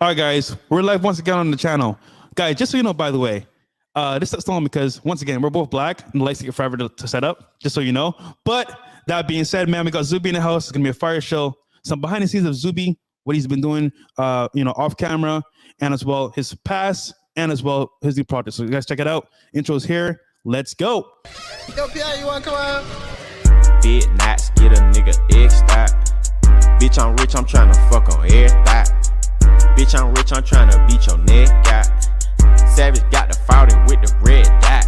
All right, guys, we're live once again on the channel. Guys, just so you know, by the way, this is long because, once again, we're both black and the lights take forever to set up, just so you know. But that being said, man, we got Zuby in the house. It's going to be a fire show. Some behind the scenes of Zuby, what he's been doing, off camera, and as well his past, and as well his new project. So you guys check it out. Intro's here. Let's go. Yo, Pierre, you want to come out? Big knots, get a nigga X-Dot. Bitch, I'm rich, I'm tryna fuck on every thought. Bitch, I'm rich, I'm tryna beat your neck out. Savage got the 40 with the red dot.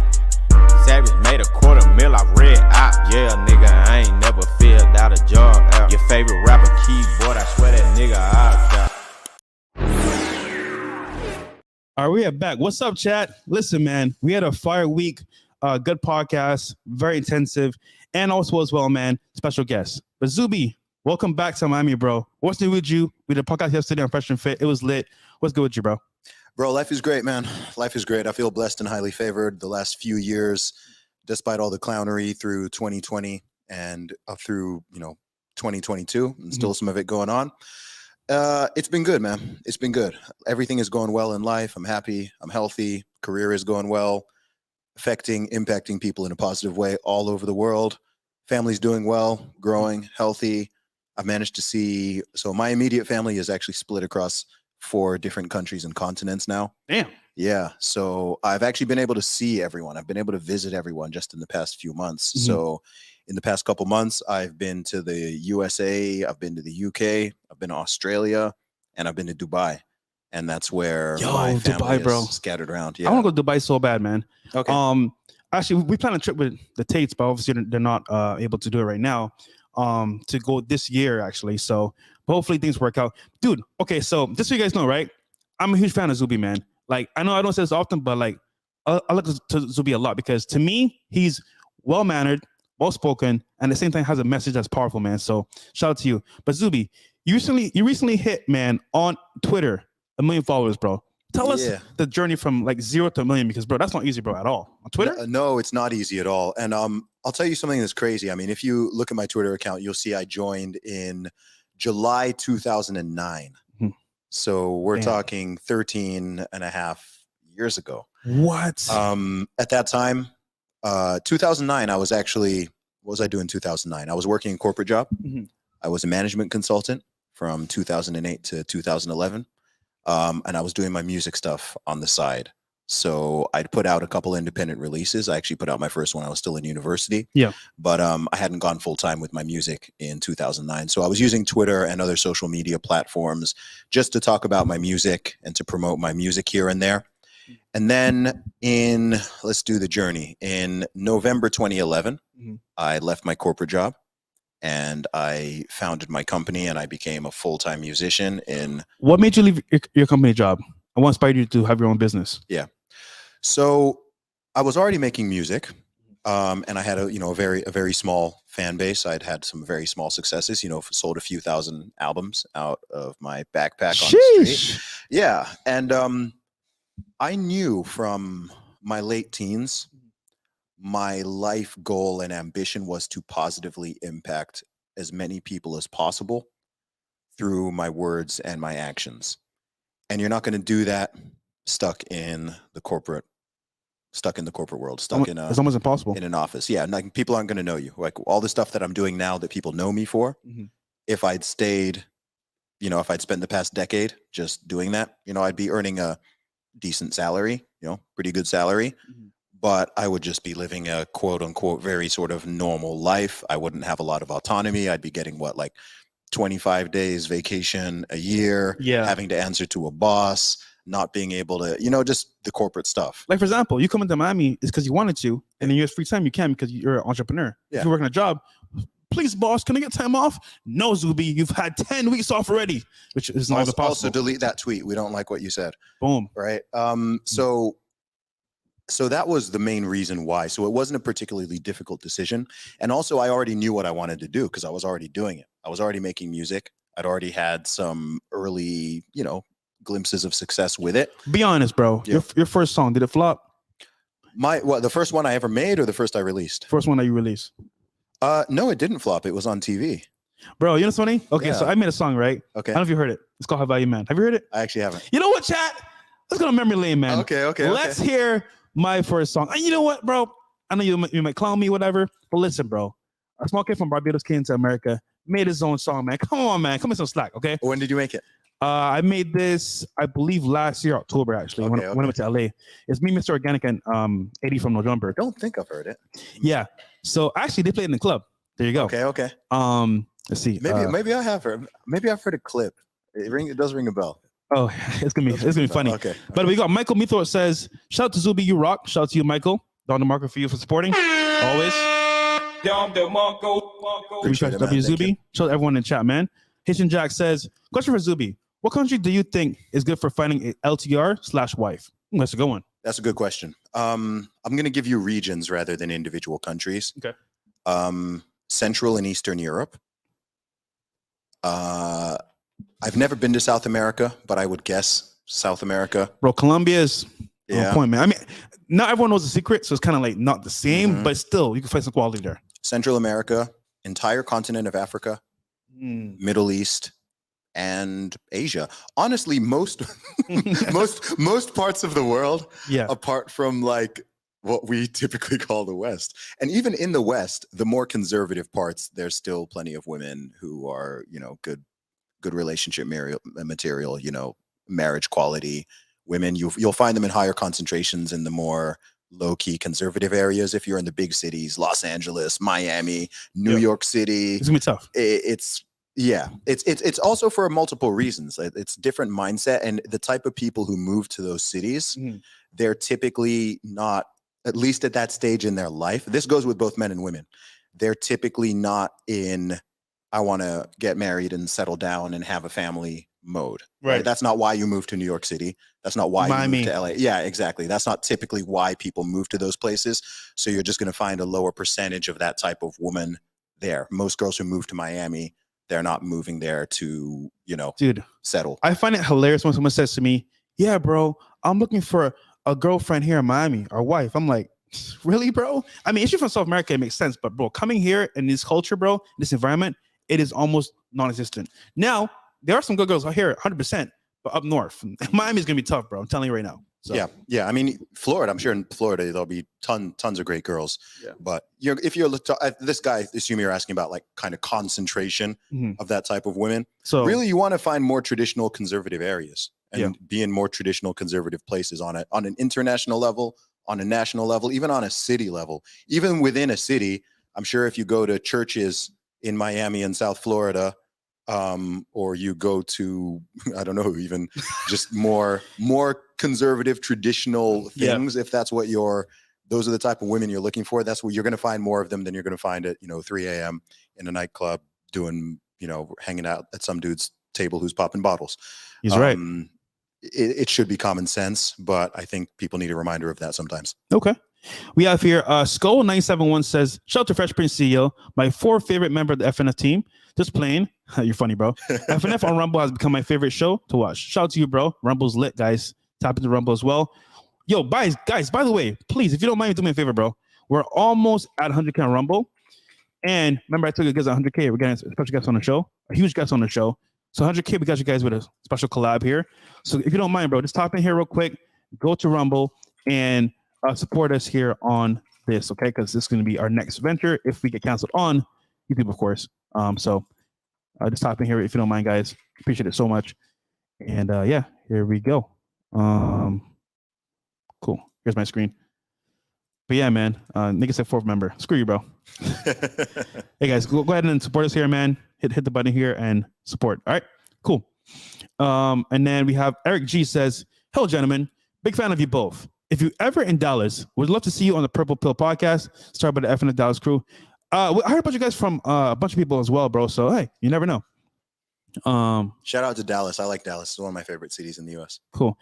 Savage made $250,000, I read out. Yeah, nigga, I ain't never filled out a job out. Your favorite rapper keyboard, I swear that nigga out. All right, we are back. What's up, chat? Listen, man, we had a fire week, good podcast, very intensive, and also as well, man, special guests. But Zuby, welcome back to Miami, bro. What's new with you? We did a podcast yesterday on Fresh and Fit. It was lit. What's good with you, bro? Bro, life is great, man. Life is great. I feel blessed and highly favored the last few years, despite all the clownery through 2020 and up through, 2022 and still some of it going on. It's been good, man. It's been good. Everything is going well in life. I'm happy. I'm healthy. Career is going well, impacting people in a positive way all over the world. Family's doing well, growing, healthy. I've managed to see, so my immediate family is actually split across 4 different countries and continents now. Damn. Yeah. So I've actually been able to see everyone. I've been able to visit everyone just in the past few months. So in the past couple months, I've been to the USA, I've been to the UK, I've been to Australia, and I've been to Dubai. And that's where my family Dubai, bro, is scattered around. Yeah. I want to go to Dubai so bad, man. Okay. Actually, we plan a trip with the Tates, but obviously they're not able to do it right now. To go this year, actually. So hopefully things work out. Dude, okay, so just so you guys know, right? I'm a huge fan of Zuby, man. Like, I know I don't say this often, but like, I look to Zuby a lot because to me, he's well-mannered, well-spoken, and at the same time has a message that's powerful, man. So shout out to you. But Zuby, you recently hit, man, on Twitter, 1 million followers, bro. Tell us the journey from like 0 to 1 million, because bro, that's not easy, bro, at all. On Twitter? No, it's not easy at all. And I'll tell you something that's crazy. I mean, if you look at my Twitter account, you'll see I joined in July 2009. So we're talking 13 and a half years ago. What? At that time, 2009, I was actually, what was I doing in 2009? I was working a corporate job. I was a management consultant from 2008 to 2011. And I was doing my music stuff on the side. So I'd put out a couple independent releases. I actually put out my first one. I was still in university. Yeah. But I hadn't gone full time with my music in 2009. So I was using Twitter and other social media platforms just to talk about my music and to promote my music here and there. And then let's do the journey. In November 2011, I left my corporate job and I founded my company and I became a full-time musician. What made you leave your company job? And what inspired you to have your own business? Yeah. So I was already making music, and I had a very small fan base. I'd had some very small successes, sold a few thousand albums out of my backpack on the street. Yeah. And I knew from my late teens, my life goal and ambition was to positively impact as many people as possible through my words and my actions. And you're not going to do that stuck in the corporate world, it's almost impossible in an office. Yeah. Like, people aren't going to know you. Like, all the stuff that I'm doing now that people know me for, if I'd stayed, if I'd spent the past decade just doing that, I'd be earning a decent salary, pretty good salary, but I would just be living a quote unquote very sort of normal life. I wouldn't have a lot of autonomy. I'd be getting 25 days vacation a year, having to answer to a boss, not being able to, just the corporate stuff. Like, for example, you come into Miami is because you wanted to, and then you have free time, you can because you're an entrepreneur. Yeah. If you're working a job, please, boss, can I get time off? No, Zuby, you've had 10 weeks off already, which is not possible. Also, delete that tweet. We don't like what you said. Boom. Right. So that was the main reason why. So it wasn't a particularly difficult decision. And also, I already knew what I wanted to do because I was already doing it. I was already making music. I'd already had some early, glimpses of success with it. Be honest, bro. Yeah. Your first song, did it flop? The first one I ever made, or the first I released? First one that you released. No, it didn't flop. It was on TV. Bro, you know what's funny? Okay, Yeah. so I made a song, right? Okay. I don't know if you heard it. It's called High Value Man. Have you heard it? I actually haven't. You know what, chat? Let's go to memory lane, man. Okay. Let's hear my first song. And you know what, bro? I know you might clown me, whatever, but listen, bro. A small kid from Barbados came to America, made his own song, man. Come on, man. Come in some slack, okay? When did you make it? I made this, I believe, last year, October, actually, when I went to LA. It's me, Mr. Organic, and Eddie from No Jumper. I don't think I've heard it. Yeah. So actually, they played in the club. There you go. Okay. Let's see. Maybe I have heard. Maybe I've heard a clip. It does ring a bell. Oh, it's gonna be funny. Okay. But we got Michael Mithor says, shout out to Zuby, you rock. Shout out to you, Michael. Don DeMarco for you for supporting. Always. Appreciate W Zuby. Shout out everyone in chat, man. Haitian Jack says, question for Zuby. What country do you think is good for finding a LTR/wife? That's a good one. That's a good question. I'm going to give you regions rather than individual countries. Okay. Central and Eastern Europe. I've never been to South America, but I would guess South America. Bro, Colombia is on point, man. I mean, not everyone knows the secret, so it's kind of like not the same, but still, you can find some quality there. Central America, entire continent of Africa, Middle East, and Asia. Honestly, most parts of the world, apart from like what we typically call the West. And even in the West, the more conservative parts, there's still plenty of women who are, good relationship material, marriage quality women. You'll find them in higher concentrations in the more low-key conservative areas. If you're in the big cities, Los Angeles, Miami, New York City, it's gonna be tough. It's also for multiple reasons. It's different mindset, and the type of people who move to those cities, they're typically not, at least at that stage in their life. This goes with both men and women. They're typically not in, I want to get married and settle down and have a family mode. Right. That's not why you move to New York City. That's not why you move to LA. Yeah, exactly. That's not typically why people move to those places. So you're just going to find a lower percentage of that type of woman there. Most girls who move to Miami, they're not moving there to, settle. I find it hilarious when someone says to me, yeah, bro, I'm looking for a girlfriend here in Miami, or wife. I'm like, really, bro? I mean, if you're from South America, it makes sense. But bro, coming here in this culture, bro, this environment, it is almost non-existent. Now, there are some good girls out here, 100%, but up north, Miami's gonna be tough, bro. I'm telling you right now. So. Yeah. I mean, Florida. I'm sure in Florida there'll be tons of great girls. Yeah. But if you're this guy, assume you're asking about like kind of concentration of that type of women. So really, you want to find more traditional conservative areas and be in more traditional conservative places on an international level, on a national level, even on a city level. Even within a city, I'm sure if you go to churches in Miami and South Florida, or you go to, I don't know, even just more conservative traditional things. If that's what those are the type of women you're looking for, that's where you're going to find more of them than you're going to find at 3 a.m. in a nightclub doing, hanging out at some dude's table who's popping bottles. He's right. It should be common sense, but I think people need a reminder of that sometimes. Okay. We have here, Skull971 says, shout out to Fresh Prince CEO, my 4th favorite member of the FNF team. Just playing. You're funny, bro. FNF on Rumble has become my favorite show to watch. Shout out to you, bro. Rumble's lit, guys. Tap into Rumble as well. Yo, guys, by the way, please, if you don't mind, do me a favor, bro. We're almost at 100K on Rumble. And remember, I told you guys 100K. We're getting a special guest on the show, a huge guest on the show. So 100K, we got you guys with a special collab here. So if you don't mind, bro, just top in here real quick. Go to Rumble and support us here on this, okay? Because this is going to be our next venture if we get canceled on YouTube, of course. So just top in here if you don't mind, guys. Appreciate it so much. And yeah, here we go. Cool. Here's my screen. But yeah, man, nigga said 4th member. Screw you, bro. Hey guys, go ahead and support us here, man. Hit the button here and support. All right, cool. And then we have Eric G says, hello, gentlemen. Big fan of you both. If you're ever in Dallas, would love to see you on the Purple Pill podcast. Started by the FNF Dallas crew. I heard about you guys from a bunch of people as well, bro. So, hey, you never know. Shout out to Dallas. I like Dallas. It's one of my favorite cities in the U.S. Cool.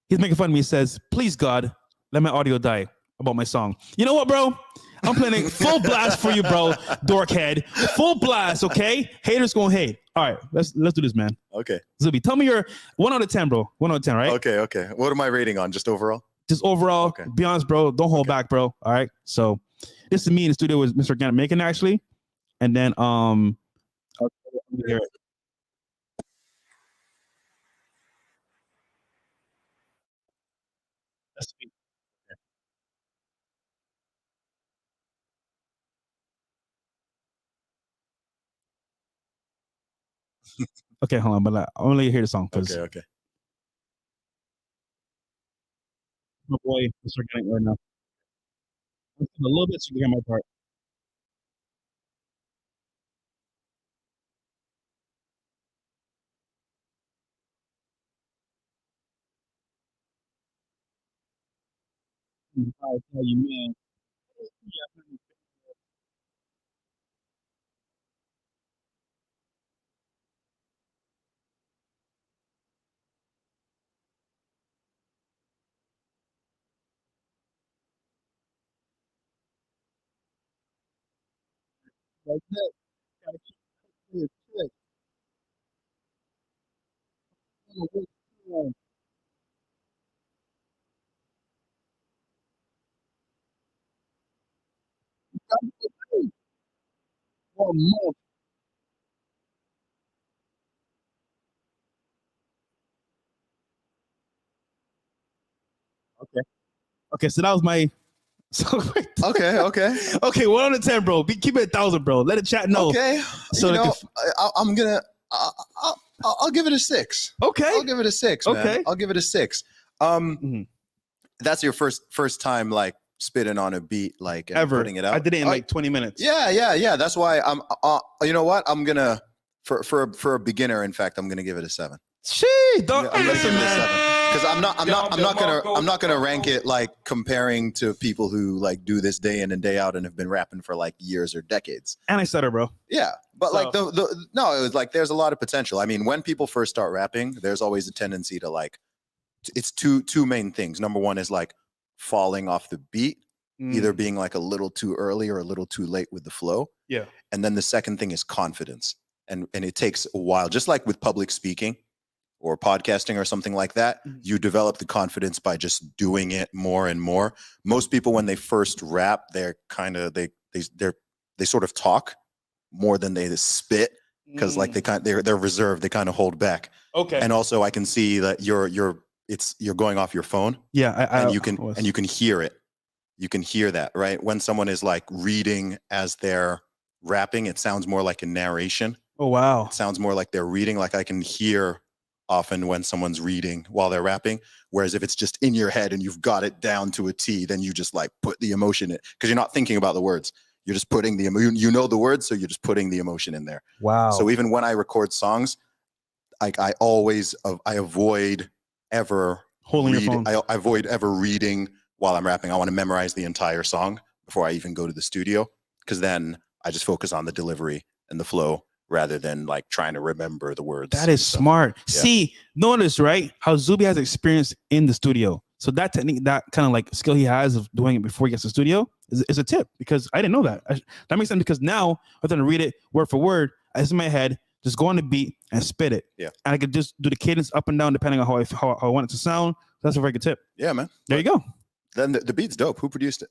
He's making fun of me. He says, please, God, let my audio die about my song. You know what, bro? I'm playing full blast for you, bro. Dorkhead. Full blast, okay? Haters gonna hate. All right, let's do this, man. Okay. Zuby, tell me your 1 out of 10, bro. 1 out of 10, right? Okay. What am I rating on? Just overall? Just overall. Okay. Be honest, bro. Don't hold back, bro. All right. So this is me in the studio with Mr. Organic Making, actually. And then Let me hear it. That's sweet. Okay, hold on, but I want to let you hear the song because Okay. my boy is forgetting right now. A little bit so you can hear my part. I tell you, man. Like that, gotta keep it straight. One month. Okay. Okay, so that was my. So Okay. okay, 1 out of 10, bro. Keep it 1,000, bro. Let the chat know. Okay. So you they know, can I'm gonna. I'll give it a 6. okay. I'll give it a 6, man. Okay. I'll give it a 6. Mhm. That's your first time like spitting on a beat, like and Ever. putting it out. I did it in like 20 minutes. Yeah. That's why I'm. You know what? I'm gonna for a beginner. In fact, I'm gonna give it a 7. Shit, don't I'm gonna listen, give it a man. 7 because I'm not gonna rank it like comparing to people who like do this day in and day out and have been rapping for like years or decades. And I stutter, bro. Yeah, but So- like no, it was like there's a lot of potential. I mean, when people first start rapping, there's always a tendency to like it's two main things. Number one is like falling off the beat, either being like a little too early or a little too late with the flow. Yeah. And then the second thing is confidence. And it takes a while, just like with public speaking or podcasting or something like that, you develop the confidence by just doing it more and more. Most people, when they first rap, they're kind of they sort of talk more than they spit because like they're reserved, they kind of hold back. Okay. And also I can see that you're going off your phone. Yeah, and you can hear it. You can hear that, right? When someone is like reading as they're rapping, it sounds more like a narration. Oh wow. It sounds more like they're reading. Like I can hear often when someone's reading while they're rapping. Whereas if it's just in your head and you've got it down to a T, then you just like put the emotion in because you're not thinking about the words. You're just putting the you know the words, so you're just putting the emotion in there. Wow. So even when I record songs, I always I avoid ever holding your phone. I avoid ever reading while I'm rapping. I want to memorize the entire song before I even go to the studio because then I just focus on the delivery and the flow rather than like trying to remember the words. That is smart. Yeah. See, notice, right, how Zuby has experience in the studio. So that technique, that kind of like skill he has of doing it before he gets to the studio is a tip because I didn't know that. That makes sense because now I'm going to read it word for word. It's in my head. Just go on the beat and spit it. Yeah. And I could just do the cadence up and down depending on how I want it to sound. That's a very good tip. Yeah, man. There you go. Then the beat's dope. Who produced it?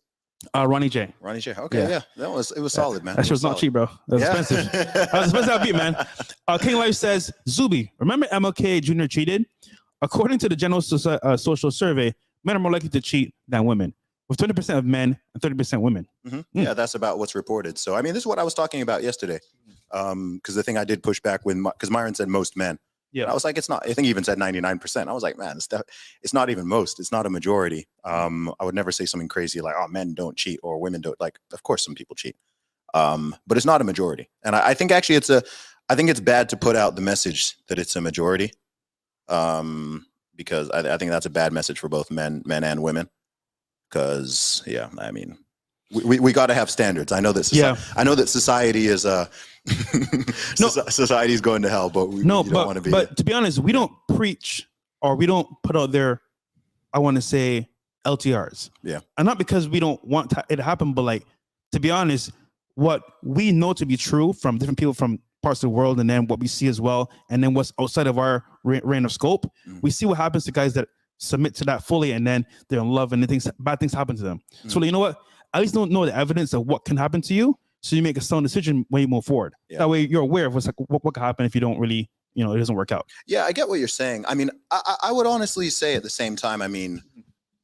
Ronnie J. Ronnie J. Okay, yeah. It was solid, man. That shit was not cheap, bro. That was expensive. That was expensive beat, man. King Life says, Zuby, remember MLK Jr. cheated? According to the General Social Survey, men are more likely to cheat than women, with 20% of men and 30% women. Yeah, that's about what's reported. So, I mean, this is what I was talking about yesterday. Because the thing I did push back with, because Myron said most men. Yeah, and I was like, it's not. I think he even said 99%. I was like, man, it's not even most. It's not a majority. I would never say something crazy like, oh, men don't cheat or women don't. Like, of course, some people cheat, but it's not a majority. And I think actually I think it's bad to put out the message that it's a majority, because I think that's a bad message for both men and women. Because yeah, I mean, we got to have standards. I know that. I know that society is society is going to hell, but we don't want to be. But to be honest, we don't preach or we don't put out there. I want to say LTRs. Yeah, and not because we don't want it to happen, but like to be honest, what we know to be true from different people from parts of the world, and then what we see as well, and then what's outside of our range of scope, we see what happens to guys that submit to that fully, and then they're in love, and bad things happen to them. So you know what? At least don't know the evidence of what can happen to you. so you make a sound decision when you move forward. Yeah. That way you're aware of what could happen if you don't really, it doesn't work out. Yeah, I get what you're saying. I mean, I would honestly say at the same time, I mean,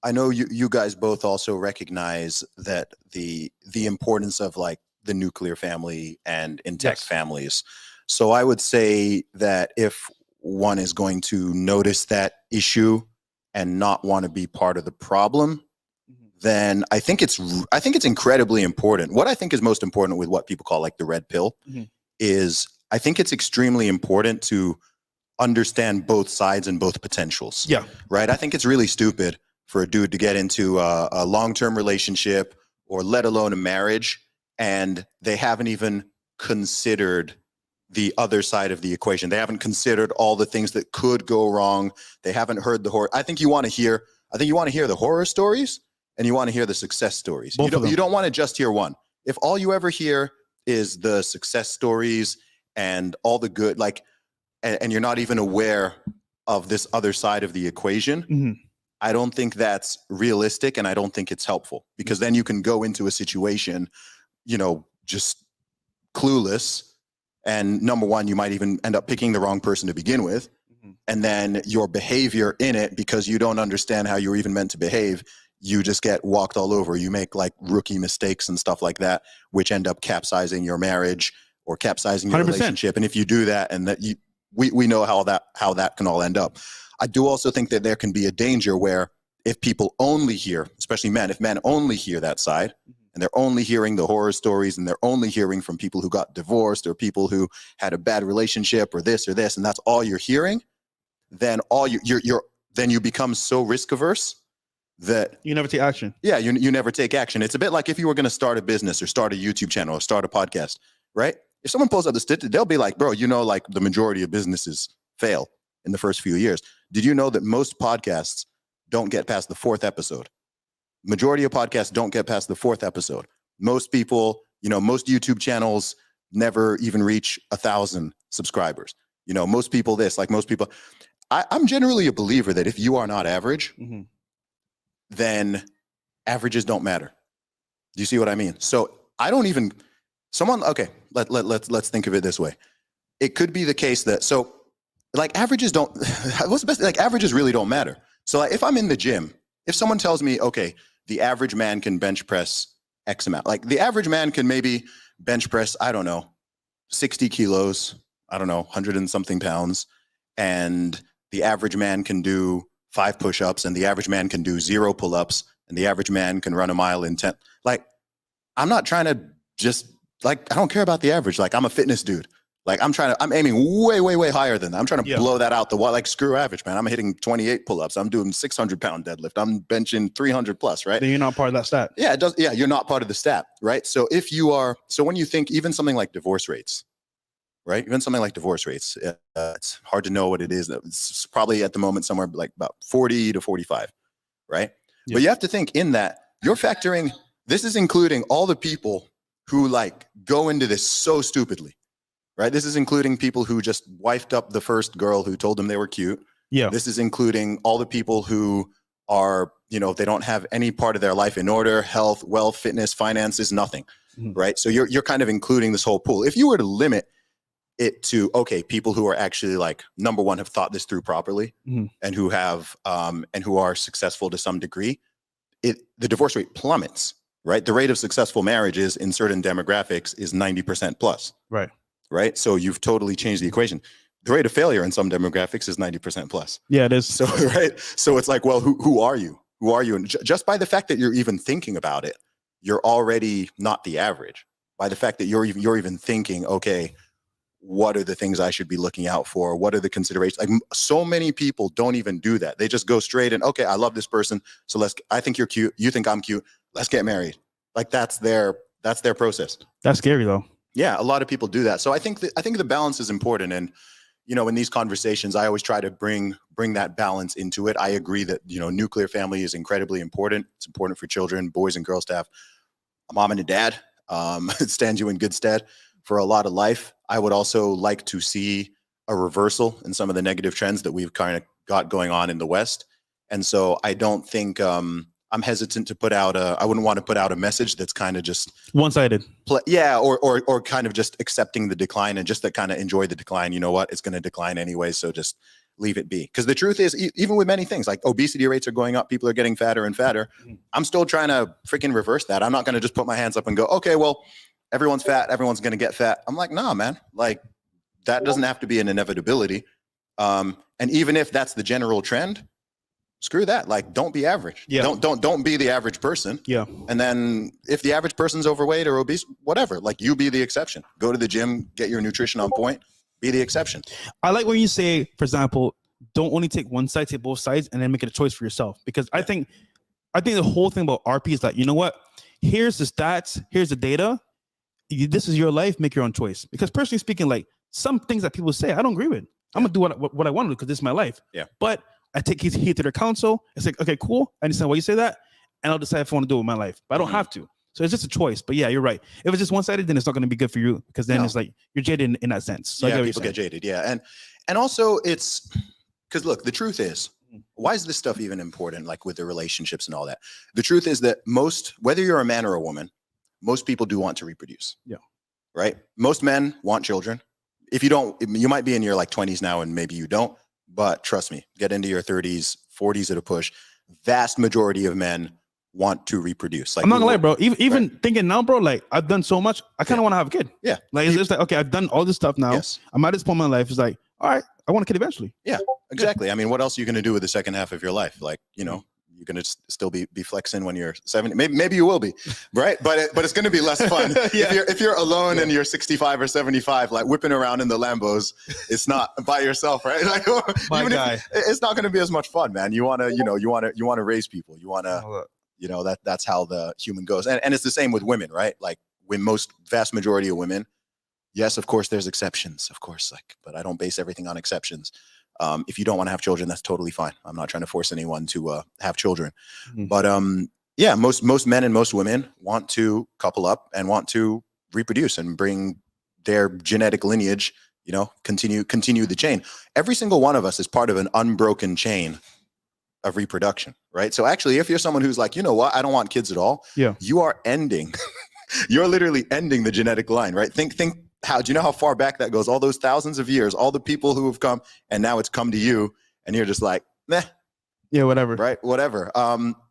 I know you guys both also recognize that the importance of like the nuclear family and intact families. So I would say that if one is going to notice that issue and not want to be part of the problem, then I think it's incredibly important. What I think is most important with what people call like the red pill is I think it's extremely important to understand both sides and both potentials. Yeah. Right. I think it's really stupid for a dude to get into a long-term relationship or let alone a marriage, and they haven't even considered the other side of the equation. They haven't considered all the things that could go wrong. They haven't heard the horror. I think you want to hear the horror stories and you want to hear the success stories. You don't want to just hear one. If all you ever hear is the success stories and all the good, like, and you're not even aware of this other side of the equation, I don't think that's realistic, and I don't think it's helpful, because then you can go into a situation, just clueless. And number one, you might even end up picking the wrong person to begin with. And then your behavior in it, because you don't understand how you're even meant to behave, you just get walked all over. You make like rookie mistakes and stuff like that, which end up capsizing your marriage or capsizing your 100%. Relationship. And if you do that, and that we know how that can all end up. I do also think that there can be a danger where if people only hear, especially men, if men only hear that side, and they're only hearing the horror stories, and they're only hearing from people who got divorced or people who had a bad relationship or this, and that's all you're hearing, then then you become so risk averse that you never take action. Yeah, you never take action. It's a bit like if you were going to start a business or start a YouTube channel or start a podcast, right? If someone pulls up the statistic, they'll be like, bro, like the majority of businesses fail in the first few years. Did you know that most podcasts don't get past the 4th episode? Majority of podcasts don't get past the 4th episode. Most people, most YouTube channels never even reach 1,000 subscribers. Most people I'm generally a believer that if you are not average, then averages don't matter. Do you see what I mean? So I don't even, okay, let's think of it this way. It could be the case that, averages don't, what's the best, averages really don't matter. So if I'm in the gym, if someone tells me, okay, the average man can bench press X amount, the average man can maybe bench press, I don't know, 60 kilos, 100 and something pounds. And the average man can do 5 push-ups, and the average man can do 0 pull-ups, and the average man can run a mile in 10. I'm not trying to just, I don't care about the average. I'm a fitness dude. I'm aiming way, way, way higher than that. I'm trying to blow that out the wall. Screw average, man. I'm hitting 28 pull-ups. I'm doing 600-pound deadlift. I'm benching 300 plus, right? Then you're not part of that stat. Yeah, it does. Yeah, you're not part of the stat, right? So when you think even something like divorce rates, right? Even something like divorce rates, it's hard to know what it is. It's probably at the moment somewhere about 40 to 45, right? Yeah. But you have to think in that you're factoring, this is including all the people who go into this so stupidly. Right. This is including people who just wifed up the first girl who told them they were cute. Yeah. This is including all the people who are, they don't have any part of their life in order, health, wealth, fitness, finances, nothing. Right. So you're kind of including this whole pool. If you were to limit it to, okay, people who are actually number one, have thought this through properly and who have and who are successful to some degree, the divorce rate plummets. Right. The rate of successful marriages in certain demographics is 90% plus. Right. Right. So you've totally changed the equation. The rate of failure in some demographics is 90% plus. Yeah, it is. So, right. So it's well, who are you? Who are you? And just by the fact that you're even thinking about it, you're already not the average. By the fact that you're even thinking, okay, what are the things I should be looking out for? What are the considerations? So many people don't even do that. They just go straight and, okay, I love this person. So I think you're cute. You think I'm cute. Let's get married. That's their process. That's scary though. Yeah, a lot of people do that. So I think the balance is important. And, in these conversations, I always try to bring that balance into it. I agree that, nuclear family is incredibly important. It's important for children, boys and girls to have a mom and a dad. It stands you in good stead for a lot of life. I would also like to see a reversal in some of the negative trends that we've kind of got going on in the West. And so I don't think I'm hesitant to put out I wouldn't want to put out a message that's kind of just one-sided. Or kind of just accepting the decline and just to kind of enjoy the decline. You know what? It's going to decline anyway, so just leave it be. Because the truth is, even with many things, like obesity rates are going up, people are getting fatter and fatter. I'm still trying to freaking reverse that. I'm not going to just put my hands up and go, okay, well, everyone's fat, everyone's going to get fat. I'm like, nah, man, like that doesn't have to be an inevitability. And even if that's the general trend, screw that. Like, don't be average. Yeah. Don't be the average person. Yeah. And then if the average person's overweight or obese, whatever, like you be the exception. Go to the gym, get your nutrition on point, be the exception. I like when you say, for example, don't only take one side, take both sides, and then make it a choice for yourself. Because I think the whole thing about RP is like, you know what? Here's the stats, here's the data. This is your life, make your own choice. Because personally speaking, like some things that people say, I don't agree with. I'm gonna do what I want to do because this is my life. Yeah. But I take heed to their counsel. It's like, okay, cool. I understand why you say that, and I'll decide if I want to do it with my life. But I don't have to. So it's just a choice. But yeah, you're right. If it's just one-sided, then it's not going to be good for you because then it's like you're jaded in that sense. So yeah, people get jaded. Yeah, and also it's because look, the truth is, why is this stuff even important? Like with the relationships and all that. The truth is that whether you're a man or a woman, most people do want to reproduce. Yeah. Right. Most men want children. If you don't, you might be in your like 20s now, and maybe you don't. But trust me, get into your 30s, 40s at a push. Vast majority of men want to reproduce. Like, I'm not gonna lie, bro. Even thinking now, bro, like I've done so much. I kind of want to have a kid. Yeah. Like it's like, okay, I've done all this stuff now. Yes. I'm at this point in my life. It's like, all right, I want a kid eventually. Yeah, exactly. I mean, what else are you going to do with the second half of your life? Like, you know, you're going to still be flexing when you're 70. Maybe you will be, right? But it's going to be less fun. If you're alone and you're 65 or 75, like whipping around in the Lambos, it's not by yourself, right? Like, My guy. It's not going to be as much fun, man. You want to raise people. You want to, that's how the human goes. And it's the same with women, right? Like when vast majority of women, yes, of course, there's exceptions, of course, but I don't base everything on exceptions. If you don't want to have children, that's totally fine. I'm not trying to force anyone to have children. But yeah, most men and most women want to couple up and want to reproduce and bring their genetic lineage, continue the chain. Every single one of us is part of an unbroken chain of reproduction, right? So actually, if you're someone who's like, you know what, I don't want kids at all, you are ending, you're literally ending the genetic line, right? Think do you know how far back that goes? All those thousands of years, all the people who have come, and now it's come to you, and you're just like, meh. Yeah, whatever. Right, whatever.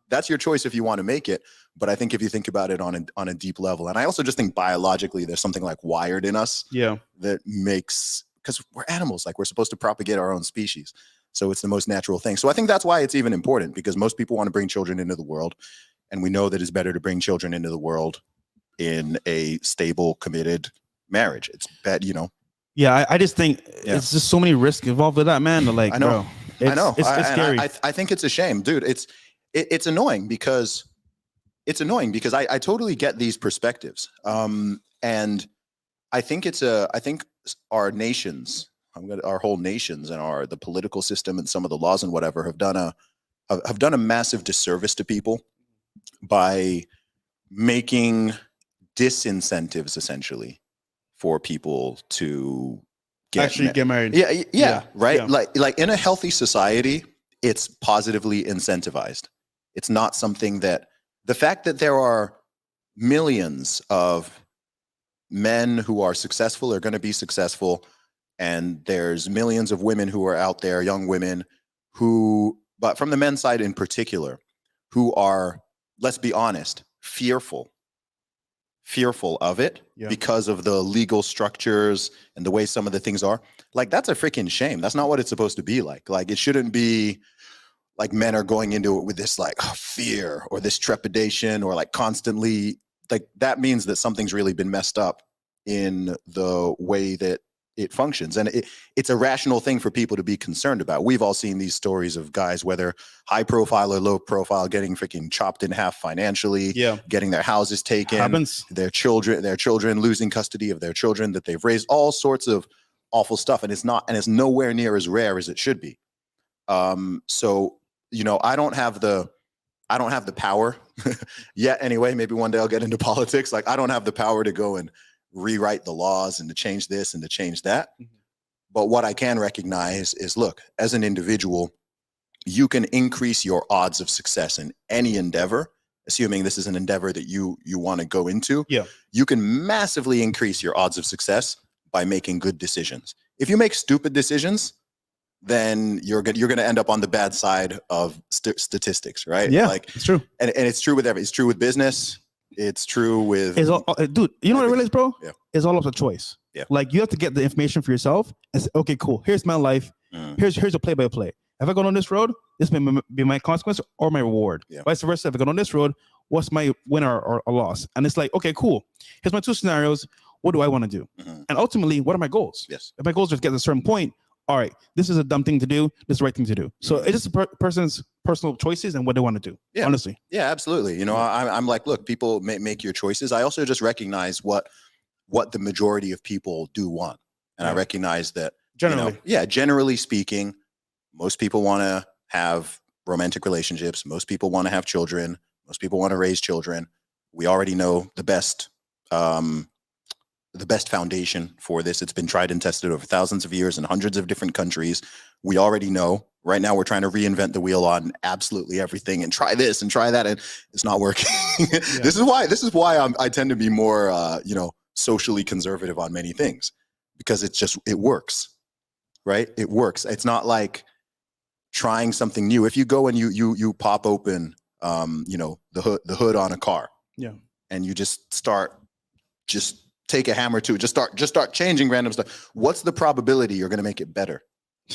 That's your choice if you want to make it. But I think if you think about it on a deep level, and I also just think biologically, there's something like wired in us. That makes, because we're animals, like we're supposed to propagate our own species. So it's the most natural thing. So I think that's why it's even important, because most people want to bring children into the world. And we know that it's better to bring children into the world in a stable, committed marriage. It's bad, Yeah, I just think it's just so many risks involved with that, man. Like, I know, bro, it's scary. I think it's a shame, dude. It's annoying because I totally get these perspectives. And I think our nations, our whole nations and the political system and some of the laws and whatever have done a massive disservice to people by making disincentives essentially for people to get married. Yeah, right. Yeah. Like in a healthy society, it's positively incentivized. It's not something that the fact that there are millions of men who are successful are going to be successful, and there's millions of women who are out there, young women but from the men's side in particular, who are, let's be honest, fearful of it because of the legal structures and the way some of the things are. Like, that's a freaking shame. That's not what it's supposed to be like. Like, it shouldn't be like men are going into it with this like fear or this trepidation or like constantly, like that means that something's really been messed up in the way that it functions. And it's a rational thing for people to be concerned about. We've all seen these stories of guys, whether high profile or low profile, getting freaking chopped in half financially, getting their houses taken, their children losing custody of their children that they've raised, all sorts of awful stuff. And it's nowhere near as rare as it should be. So, I don't have the power yet anyway. Maybe one day I'll get into politics. Like, I don't have the power to go and rewrite the laws and to change this and to change that. But what I can recognize is, look, as an individual, you can increase your odds of success in any endeavor, assuming this is an endeavor that you want to go into. Yeah. You can massively increase your odds of success by making good decisions. If you make stupid decisions, then you're going to end up on the bad side of statistics, right? Yeah, like it's true. And it's true with everything. It's true with business. It's true with It's all, dude, you know what I realized, bro? Yeah. It's all up to choice. Yeah. Like you have to get the information for yourself and say, okay, cool. Here's my life. Here's a play-by-play. If I go on this road, this may be my consequence or my reward. Yeah. Vice versa. If I go on this road, what's my winner or loss? And it's like, okay, cool. Here's my two scenarios. What do I want to do? And ultimately, what are my goals? Yes. If my goals are to get to a certain point, all right, this is a dumb thing to do. This is the right thing to do. So it's just a person's personal choices and what they want to do. Yeah. Honestly. Yeah, absolutely. You know, I'm like, look, people make your choices. I also just recognize what the majority of people do want. And I recognize that Generally. Generally speaking, most people want to have romantic relationships. Most people want to have children. Most people want to raise children. We already know the best foundation for this. It's been tried and tested over thousands of years in hundreds of different countries. We already know. Right now, we're trying to reinvent the wheel on absolutely everything and try this and try that, and it's not working. Yeah. This is why I tend to be more, socially conservative on many things, because it works, right? It works. It's not like trying something new. If you go and you pop open, the hood on a car, yeah, and you just take a hammer to it, just start changing random stuff. What's the probability you're going to make it better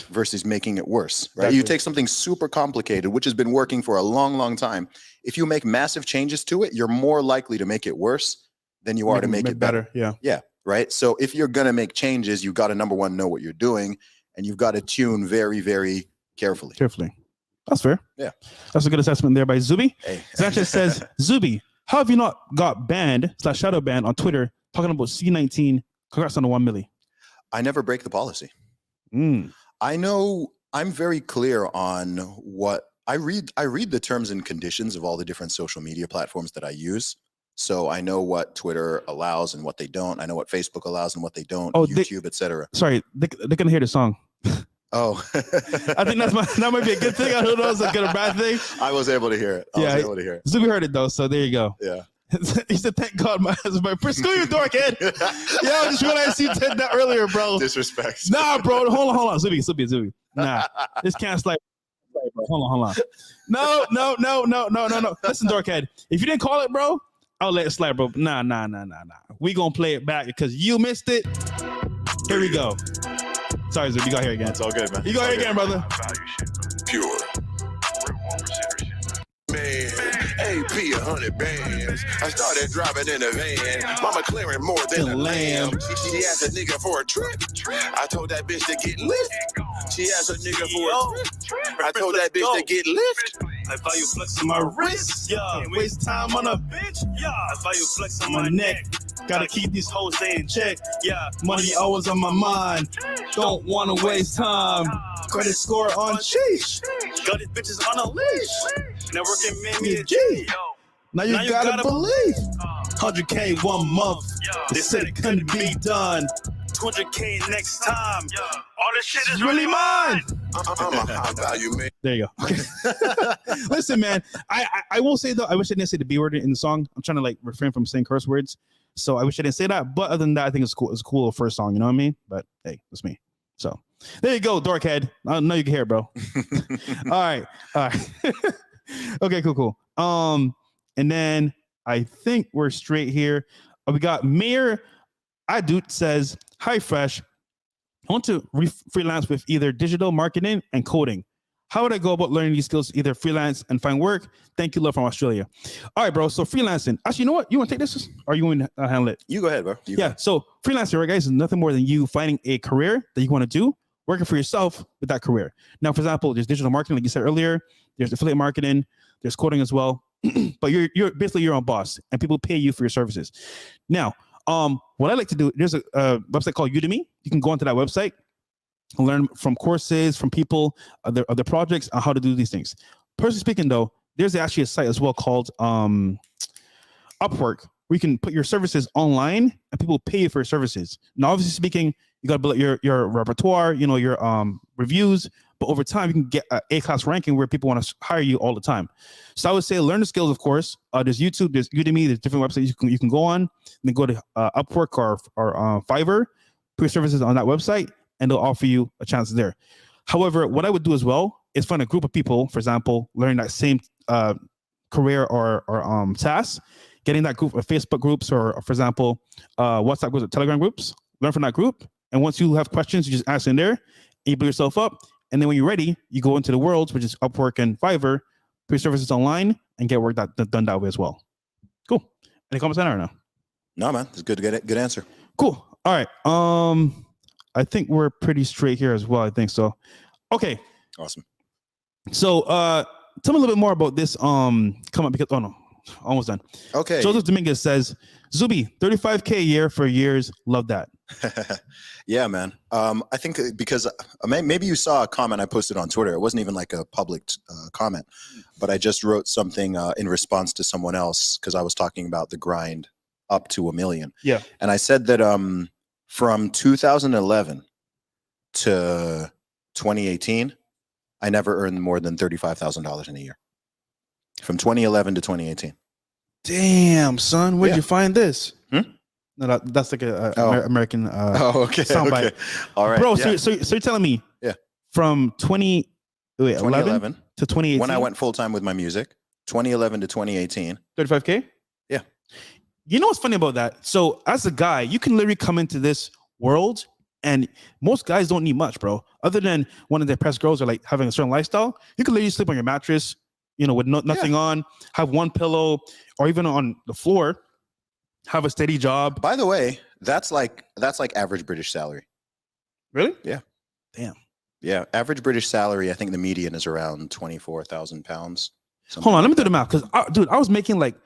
versus making it worse, right? Exactly. You take something super complicated, which has been working for a long, long time. If you make massive changes to it, you're more likely to make it worse than you are to make it better. Yeah. Yeah. Right. So if you're going to make changes, you've got to, number one, know what you're doing, and you've got to tune very, very carefully. That's fair. Yeah. That's a good assessment there by Zuby. Hey. Sanchez says, Zuby, how have you not got banned/shadow banned on Twitter talking about C19? Congrats on the 1 million. I never break the policy. I know I'm very clear on what I read. I read the terms and conditions of all the different social media platforms that I use. So I know what Twitter allows and what they don't. I know what Facebook allows and what they don't, YouTube, etc. Sorry, they can hear the song. Oh, I think that might be a good thing. I don't know if it's a good or bad thing. I was able to hear it. I was able to hear it. Zuby heard it though, so there you go. Yeah. He said, "Thank God, my husband." Screw you, dorkhead. Yeah, I just realized you said that earlier, bro. Disrespect. Nah, bro. Hold on. Zuby. Nah, this can't slide. Bro. Hold on. No. Listen, dorkhead. If you didn't call it, bro, I'll let it slide, bro. Nah. We gonna play it back because you missed it. Here we go. Sorry, Zuby. You got here again. It's all good, man. You got here again, brother. Pure. Man, AP 100 bands. I started driving in a van. Mama clearing more than a lamb. She asked a nigga for a trip. I told that bitch to get lift. She asked a nigga for a trip. I told that bitch to get lift. I value flex on my wrist, yeah. Can't waste time on a bitch, yeah. I value flex on my neck. Gotta keep these hoes in check, yeah. Money always on my mind. Don't wanna waste time. Credit score on sheesh. Got these bitches on a leash. Networking made me a G. Now you gotta believe. 100K 1 month. They said it couldn't be done. 200K next time. All this shit is really mine. I'm a high value man. There you go. Okay. Listen, man, I will say though, I wish I didn't say the B word in the song. I'm trying to like refrain from saying curse words. So I wish I didn't say that. But other than that, I think it's cool. It's a cool first song, you know what I mean? But hey, that's me. So there you go, dorkhead. I know you can hear it, bro. All right. Okay, cool. And then I think we're straight here. We got Mayor Adut says, "Hi, Fresh. I want to freelance with either digital marketing and coding. How would I go about learning these skills, either freelance and find work? Thank you, love from Australia." All right, bro. So freelancing. Actually, you know what? You want to take this? Or you want to handle it? You go ahead, bro. So freelancing, right, guys, is nothing more than you finding a career that you want to do, working for yourself with that career. Now, for example, there's digital marketing, like you said earlier. There's affiliate marketing. There's coding as well. But you're basically your own boss, and people pay you for your services. Now, what I like to do, there's a website called Udemy. You can go onto that website and learn from courses, from people, other projects, on how to do these things. Personally speaking, though, there's actually a site as well called Upwork, where you can put your services online and people pay you for your services. Now, obviously speaking, you got to build your repertoire, your reviews, but over time you can get an A-class ranking where people want to hire you all the time. So I would say learn the skills, of course. There's YouTube, there's Udemy, there's different websites you can go on. Then go to Upwork or Fiverr, put your services on that website, and they'll offer you a chance there. However, what I would do as well is find a group of people, for example, learning that same career or task, getting that group of Facebook groups or for example, WhatsApp groups or Telegram groups, learn from that group. And once you have questions, you just ask in there, and you build yourself up. And then when you're ready, you go into the world, which is Upwork and Fiverr, put your services online, and get work done that way as well. Cool. Any comments on that or no? No, man. It's good to get it. Good answer. Cool. All right. I think we're pretty straight here as well. I think so. Okay. Awesome. So tell me a little bit more about this. Come on, because no, almost done. Okay. Joseph Dominguez says, Zuby, 35K a year for years. Love that. Yeah, man. I think because maybe you saw a comment I posted on Twitter. It wasn't even like a public comment, but I just wrote something in response to someone else because I was talking about the grind up to $1 million. Yeah. And I said that from 2011 to 2018, I never earned more than $35,000 in a year. From 2011 to 2018. Damn, son. Where'd Yeah. you find this? Hmm? No, that's like a Oh. American Okay. soundbite. Okay. All right. Bro, yeah. so you're telling me Yeah. from 2011 2011 to 2018? when I went full time with my music, 2011 to 2018. 35K? Yeah. You know what's funny about that? So as a guy, you can literally come into this world and most guys don't need much, bro. Other than one of their press girls or like having a certain lifestyle, you can literally sleep on your mattress, you know, with nothing on, have one pillow, or even on the floor, have a steady job. By the way, that's like average British salary. Really? Yeah. Damn. Yeah, average British salary. I think the median is around £24,000. Hold on, let me do the math. Because, dude, I was making like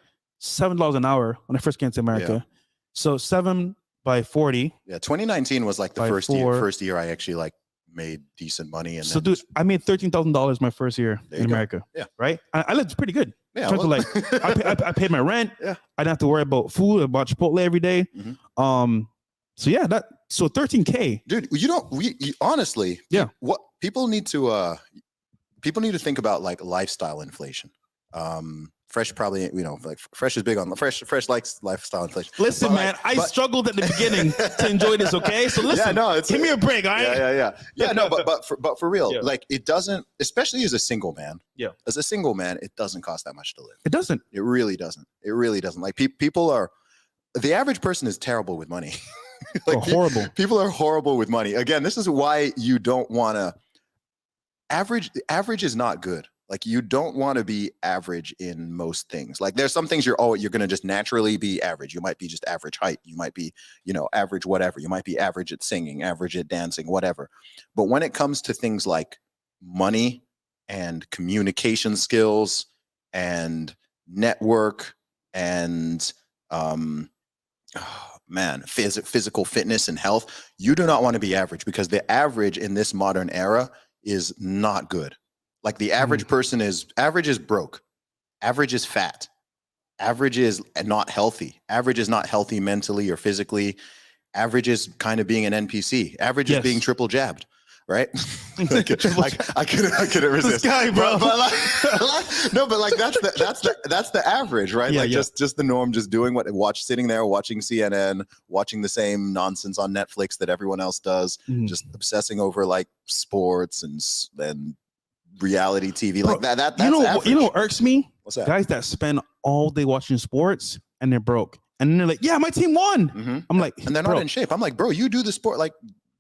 $7 an hour when I first came to America. Yeah. So 7 by 40. Yeah, 2019 was like the By first four. year I actually like made decent money. And So, then dude, I made $13,000 my first year There in you go. America. Yeah. Right? I lived pretty good. yeah, In terms of like, I paid my rent. Yeah. I didn't have to worry about food. I bought Chipotle every day. Mhm. So yeah, so 13K. dude, honestly, Yeah. what people need to think about like lifestyle inflation. Fresh probably, like Fresh is big on Fresh likes lifestyle inflation. Listen, But, man, like, I struggled at the beginning to enjoy this. Okay, so listen, no, it's- give me a break. All right. Yeah, no, but for real, Yeah. like it doesn't, especially as a single man. Yeah. As a single man, it doesn't cost that much to live. It doesn't. It really doesn't. It really doesn't. Like the average person is terrible with money. Oh, horrible. People are horrible with money. Again, this is why you don't want to average is not good. Like you don't want to be average in most things. Like there's some things you're going to just naturally be average. You might be just average height. You might be, average whatever. You might be average at singing, average at dancing, whatever. But when it comes to things like money and communication skills and network and physical fitness and health, you do not want to be average because the average in this modern era is not good. Like the average person is broke. Average is fat. Average is not healthy. Average is not healthy mentally or physically. Average is kind of being an NPC. Average is being triple jabbed, right? I couldn't resist. This guy, bro. But that's the average, right? Yeah, like yeah. just the norm, just doing sitting there watching CNN, watching the same nonsense on Netflix that everyone else does, just obsessing over like sports and reality TV. Bro, like that's you know average. what irks me? What's that? Guys that spend all day watching sports and they're broke. And then they're like, yeah, my team won. Mhm. I'm like, And they're not in shape. I'm like, bro, you do the sport, like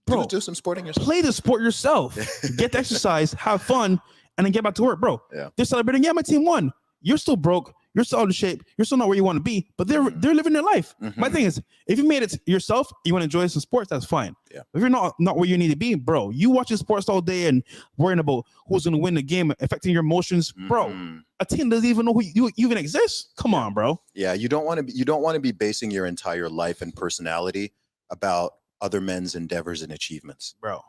Bro, do some sporting yourself. play the sport yourself. Get the exercise, have fun, and then get back to work, bro. Yeah. They're celebrating. Yeah, my team won. You're still broke. You're still out of shape. You're still not where you want to be. But they're living their life. My thing is, if you made it yourself, you want to enjoy some sports, that's fine. Yeah. If you're not where you need to be, bro, you watching sports all day and worrying about who's going to win the game, affecting your emotions, bro. A team doesn't even know who you even exist. Come on, bro. Yeah, you don't want to be basing your entire life and personality about other men's endeavors and achievements. Bro.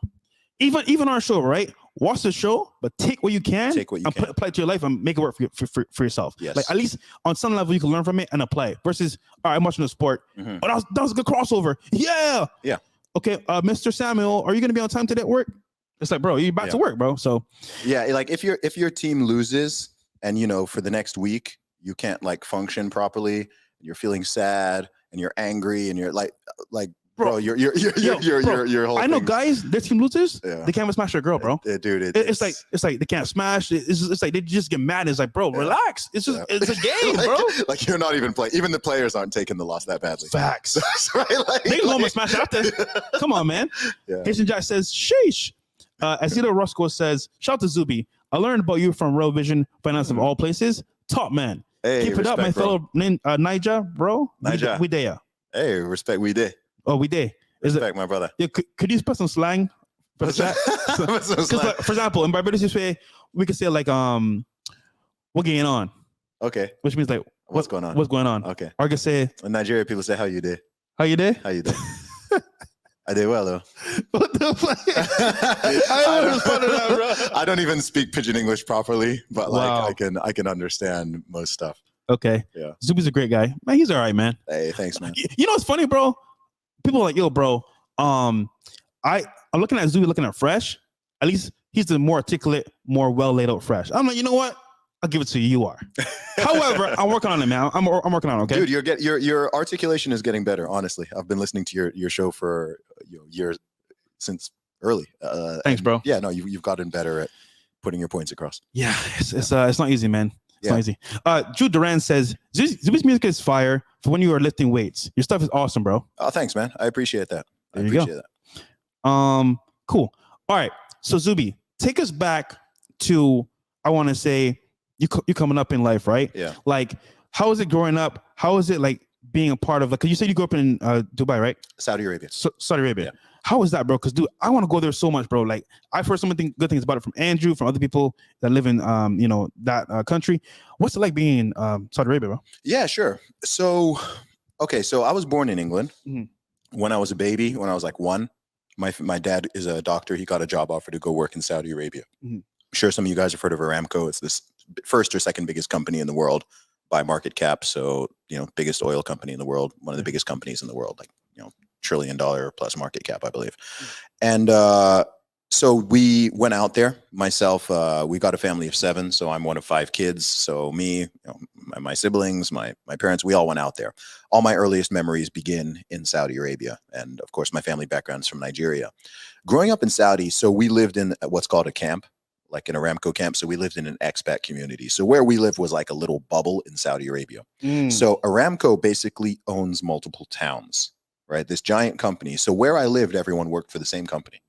Even our show, right? Watch the show, but take what you can, and apply it to your life and make it work for yourself. Yes. Like at least on some level you can learn from it and apply it. Versus, all right, I'm watching the sport. Oh, that was a good crossover. Yeah. Yeah. Okay, Mr. Samuel, are you gonna be on time today at work? It's like, bro, you back to work, bro. So yeah, like if your team loses and for the next week you can't like function properly, and you're feeling sad and you're angry and you're like bro, your whole I know thing's- guys, their team loses, Yeah. they can't even smash their girl, bro. Dude, It's like they can't smash. It's like they just get mad. It's like, bro, relax. It's just it's a game, like, bro. Like you're not even playing. Even the players aren't taking the loss that badly. Facts. Right? Like, They want to smash after. Come on, man. Yeah. Haitian Jack says, sheesh. Asito Roscoe says, shout out to Zuby. I learned about you from Real Vision Finance of all places. Top man. Hey, Keep it up, my respect, bro. fellow Niger, bro. Niger. We there. Hey, respect. We did. Oh, we there. Is it? Respect, my brother. Yeah, could you put some slang for the chat? Because, like, for example, in Barbados, we could say like what going on, Okay. which means like What's going on? What's going on? Okay. Or I could say In Nigeria, people say, "How you did? how you there? How you did?" I did well though. What the fuck? I don't respond to that, bro. I don't even speak pidgin English properly, but Wow. like I can understand most stuff. Okay. Yeah. Zuby's a great guy. Man, he's all right, man. Hey, thanks, man. You know what's funny, bro? People are like, yo, bro. I'm looking at Zuby, looking at Fresh. At least he's the more articulate, more well laid out Fresh. I'm like, you know what? I'll give it to you. You are. However, I'm working on it, man. I'm working on it. Okay, Dude, your articulation is getting better. Honestly, I've been listening to your show for years since early. Thanks, and bro. Yeah, no, you've gotten better at putting your points across. Yeah, it's not easy, man. It's Yeah. not easy. Jude Duran says Zuby's music is fire for when you are lifting weights. Your stuff is awesome, bro. Oh, thanks, man. I appreciate that. I There you go. appreciate that. Cool. All right. So Zuby, take us back to, I want to say, you coming up in life, right? Yeah. Like, how is it growing up? How is it like being a part of, like, cause you said you grew up in Dubai, right? Saudi Arabia. Saudi Arabia. Yeah. How is that, bro? Because, dude, I want to go there so much, bro. Like, I've heard good things about it from Andrew, from other people that live in, that country. What's it like being in Saudi Arabia, bro? Yeah, sure. So, okay, so I was born in England. Mhm. When I was a baby, when I was like 1, my dad is a doctor. He got a job offer to go work in Saudi Arabia. Mhm. I'm sure some of you guys have heard of Aramco. It's this first or second biggest company in the world by market cap. So, biggest oil company in the world, one of the biggest companies in the world, like, $1 trillion plus market cap, I believe. And so we went out there. Myself, we got a family of 7, so I'm one of 5 kids. So me, my siblings, my parents, we all went out there. All my earliest memories begin in Saudi Arabia, and of course, my family background's from Nigeria. Growing up in Saudi, so we lived in what's called a camp, like an Aramco camp. So we lived in an expat community. So where we lived was like a little bubble in Saudi Arabia. So Aramco basically owns multiple towns, right? This giant company. So where I lived, everyone worked for the same company.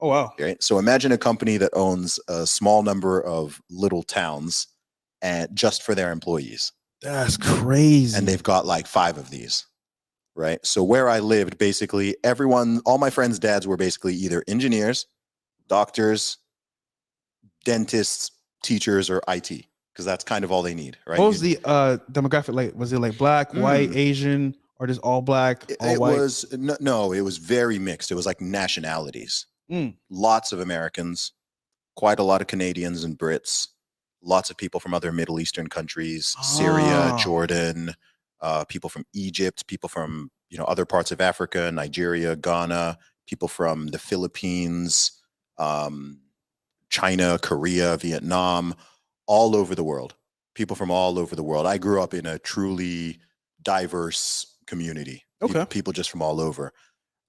Oh, wow. Right. So imagine a company that owns a small number of little towns and just for their employees. That's crazy. And they've got like 5 of these. Right. So where I lived, basically all my friends' dads were basically either engineers, doctors, dentists, teachers, or IT, because that's kind of all they need. Right. What was the demographic like? Was it like black, white, Asian, or just all black, all It white? was no, it was very mixed. It was like nationalities. Lots of Americans, quite a lot of Canadians and Brits, lots of people from other Middle Eastern countries, Syria, Jordan, people from Egypt, people from other parts of Africa, Nigeria, Ghana, people from the Philippines, China, Korea, Vietnam, all over the world. People from all over the world. I grew up in a truly diverse community. Okay. People just from all over.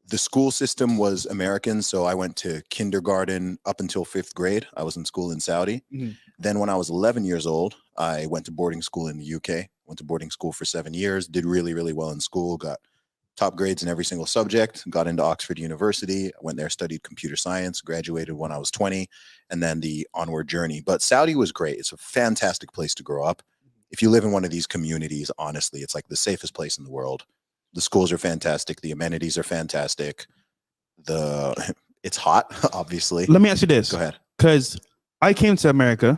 The school system was American, so I went to kindergarten up until 5th grade. I was in school in Saudi. Then when I was 11 years old, I went to boarding school in the UK. Went to boarding school for 7 years, did really, really well in school, got top grades in every single subject, got into Oxford University. I went there, studied computer science, graduated when I was 20, and then the onward journey. But Saudi was great. It's a fantastic place to grow up. If you live in one of these communities, honestly, it's like the safest place in the world. The schools are fantastic. The amenities are fantastic. It's hot, obviously. Let me ask you this. Go ahead. Because I came to America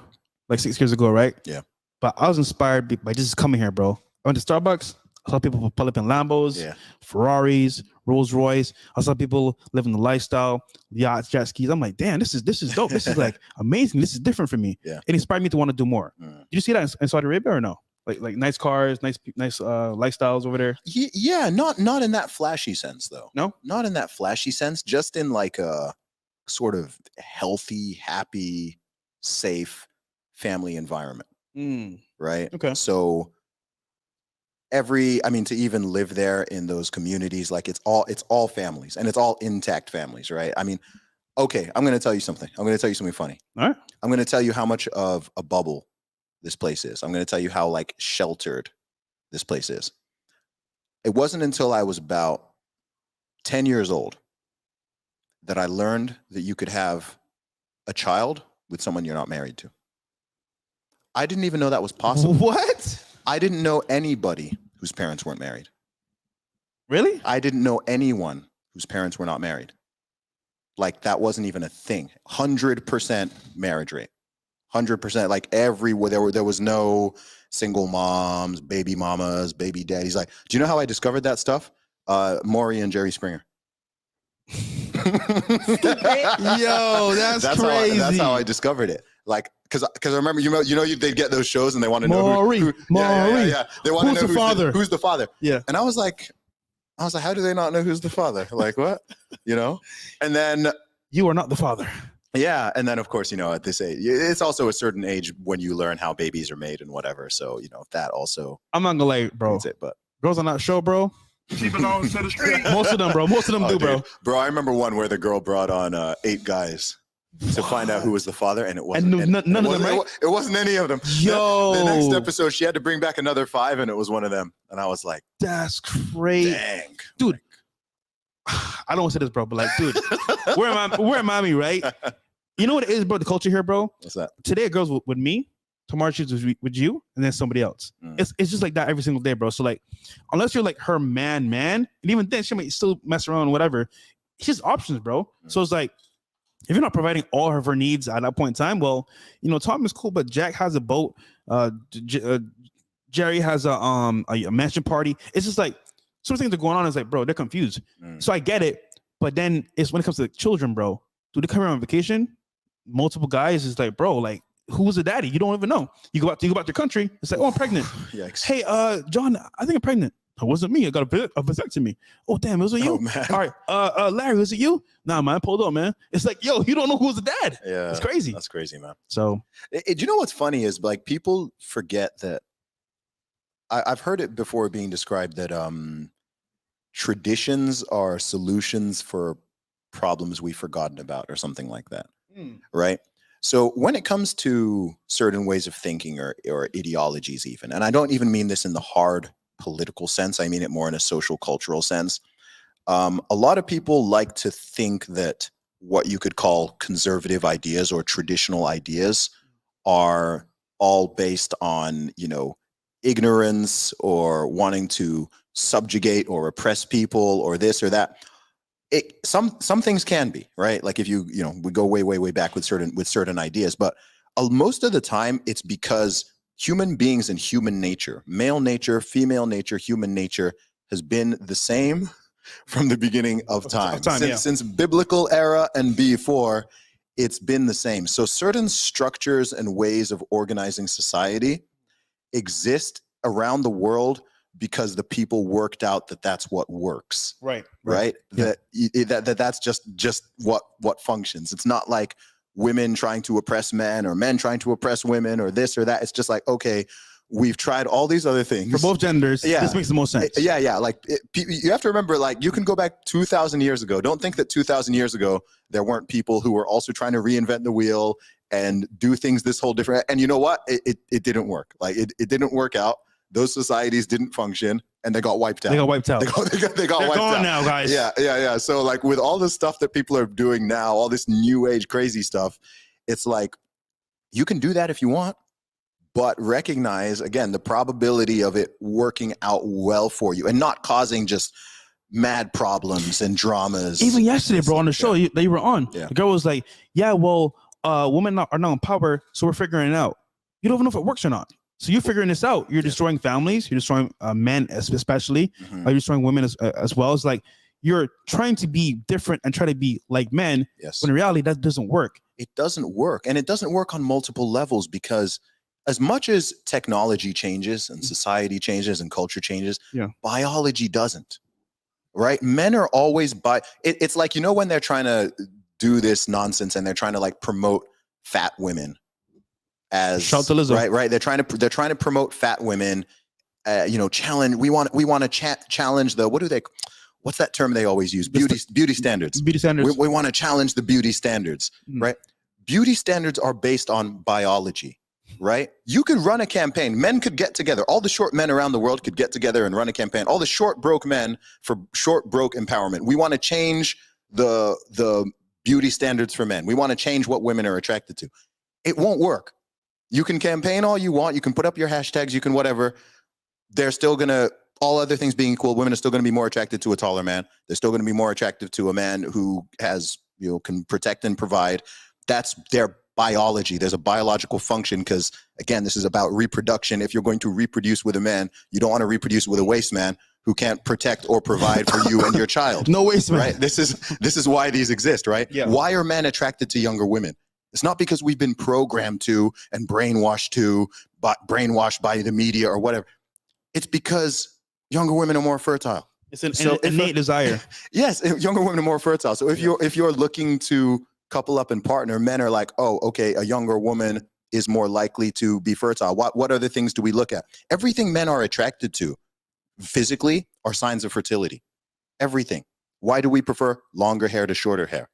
like 6 years ago, right? Yeah. But I was inspired by just coming here, bro. I went to Starbucks. I saw people pull up in Lambos, Ferraris, Rolls Royce. I saw people living the lifestyle, yachts, jet skis. I'm like, damn, this is dope. This is like amazing. This is different for me. Yeah. It inspired me to want to do more. Did you see that in Saudi Arabia or no? Like nice cars, nice lifestyles over there. Yeah, not in that flashy sense though. No, not in that flashy sense. Just in like sort of healthy, happy, safe family environment, right? Okay. So to even live there in those communities, like it's all families, and it's all intact families, right? I mean, okay, I'm going to tell you something. I'm going to tell you something funny. All right. I'm going to tell you how much of a bubble this place is. I'm going to tell you how like sheltered this place is. It wasn't until I was about 10 years old that I learned that you could have a child with someone you're not married to. I didn't even know that was possible. What? I didn't know anybody whose parents weren't married. Really? I didn't know anyone whose parents were not married. Like that wasn't even a thing. 100% marriage rate. 100%. Like everywhere there was no single moms, baby mamas, baby daddies. Like, do you know how I discovered that stuff? Maury and Jerry Springer. Yo, that's crazy. That's how I discovered it. Like, because I remember, they'd get those shows and they want to know Maury. Yeah. They want to know who's the father. Who's the father? Yeah. And I was like, how do they not know who's the father? Like what? And then You are not the father. yeah, and then of course, at this age, it's also a certain age when you learn how babies are made and whatever. So that also. I'm not gonna lie, bro. That's it, but girls on that show, bro. She belongs to the street. Most of them, bro. Most of them do, bro. Bro, I remember one where the girl brought on 8 guys to find out who was the father, and it wasn't. And none of them, right? It wasn't any of them. Yo, the next episode, she had to bring back another 5, and it was one of them. And I was like, that's crazy, dang, dude. I don't want to say this, bro, but like, dude, we're in Miami, right? You know what it is, bro? The culture here, bro. What's that? Today, it goes with me. Tomorrow, she's with you, and then somebody else. It's just like that every single day, bro. So like, unless you're like her man, and even then, she might still mess around, whatever. It's just options, bro. So it's like, if you're not providing all of her needs at that point in time, well, Tom is cool, but Jack has a boat. Jerry has a mansion party. It's just like some things are going on. It's like, bro, they're confused. So I get it, but then it's when it comes to the children, bro. Do they come here on vacation? Multiple guys is like, bro, like, who's the daddy? You don't even know. You go out to your country. It's like, oh, I'm pregnant. Yikes. Hey, John, I think I'm pregnant. It wasn't me. I got a vasectomy. Oh, damn, it was you. Oh, man. All right, Larry, was it you? Nah, man, pulled up, man. It's like, yo, you don't know who's the dad. Yeah, it's crazy. That's crazy, man. So, do you know what's funny is like people forget that. I've heard it before being described that traditions are solutions for problems we've forgotten about, or something like that, right? So when it comes to certain ways of thinking or ideologies even, and I don't even mean this in the hard political sense, I mean it more in a social cultural sense. A lot of people like to think that what you could call conservative ideas or traditional ideas are all based on, ignorance or wanting to subjugate or oppress people or this or that. Some things can be, right? Like if we go way back with certain ideas, but most of the time it's because human beings and human nature, male nature, female nature, human nature has been the same from the beginning of time. Since biblical era and before, it's been the same. So certain structures and ways of organizing society exist around the world because the people worked out that that's what works. Right. Yeah. That's just what functions. It's not like women trying to oppress men or men trying to oppress women or this or that. It's just like, okay, we've tried all these other things for both genders. Yeah, this makes the most sense. Yeah. Like you have to remember, like you can go back 2,000 years ago. Don't think that 2,000 years ago there weren't people who were also trying to reinvent the wheel and do things this whole different. And you know what? It didn't work. Like it didn't work out. Those societies didn't function, and they got wiped out. They got wiped out. They got They're wiped gone out now, guys. Yeah. So like with all the stuff that people are doing now, all this new age crazy stuff, it's like you can do that if you want, but recognize again the probability of it working out well for you and not causing just mad problems and dramas. Even yesterday, bro, on the show that you were on, the girl was like, "Yeah, well, women are not in power, so we're figuring it out. You don't even know if it works or not. So you're figuring this out. You're destroying families. You're destroying men, especially. You're destroying women as well. It's like you're trying to be different and try to be like men. Yes. When in reality, that doesn't work. It doesn't work, and it doesn't work on multiple levels because as much as technology changes and society changes and culture changes, biology doesn't. Right? Men are always it's like when they're trying to do this nonsense, and they're trying to like promote fat women as Shout to Lizzo. right. They're trying to promote fat women. Challenge. We want to challenge the what's that term they always use? Beauty standards. Beauty standards. We want to challenge the beauty standards, right? Beauty standards are based on biology, right? You could run a campaign. Men could get together. All the short men around the world could get together and run a campaign. All the short broke men for short broke empowerment. We want to change the beauty standards for men. We want to change what women are attracted to. It won't work. You can campaign all you want. You can put up your hashtags. You can whatever. They're still going to, all other things being equal, women are still going to be more attracted to a taller man. They're still going to be more attractive to a man who has, can protect and provide. That's their biology. There's a biological function because, again, this is about reproduction. If you're going to reproduce with a man, you don't want to reproduce with a waste man who can't protect or provide for you and your child. No waste man. Right? This is why these exist, right? Yeah. Why are men attracted to younger women? It's not because we've been programmed to and brainwashed by the media or whatever. It's because younger women are more fertile. It's an innate desire. Yes, younger women are more fertile. So if you're looking to couple up and partner, men are like, oh, okay, a younger woman is more likely to be fertile. What other things do we look at? Everything men are attracted to physically are signs of fertility. Everything. Why do we prefer longer hair to shorter hair?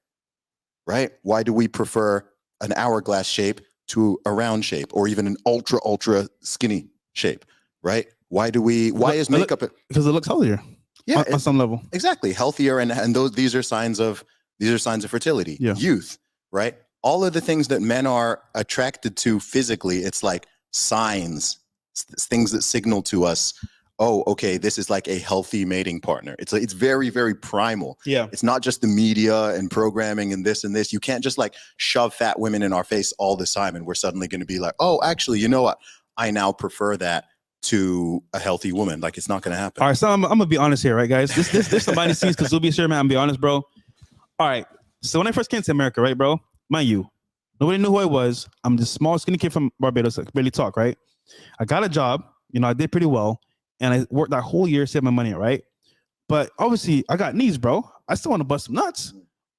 Right? Why do we prefer an hourglass shape to a round shape or even an ultra skinny shape? Right? Why is makeup? Because it looks healthier. Yeah, on some level. Exactly. Healthier and these are signs of fertility. Yeah. Youth, right? All of the things that men are attracted to physically, it's like signs, things that signal to us, oh, okay, this is like a healthy mating partner. It's very, very primal. Yeah. It's not just the media and programming and this and this. You can't just like shove fat women in our face all the time and we're suddenly going to be like, oh, actually, you know what? I now prefer that to a healthy woman. Like, it's not going to happen. All right, so I'm gonna be honest here, right, guys? This somebody sees because Zuby here, man. I'm be honest, bro. All right, so when I first came to America, right, bro, mind you, nobody knew who I was. I'm this small, skinny kid from Barbados, I could barely talk, right? I got a job, I did pretty well, and I worked that whole year, saved my money, right? But obviously, I got needs, bro. I still want to bust some nuts.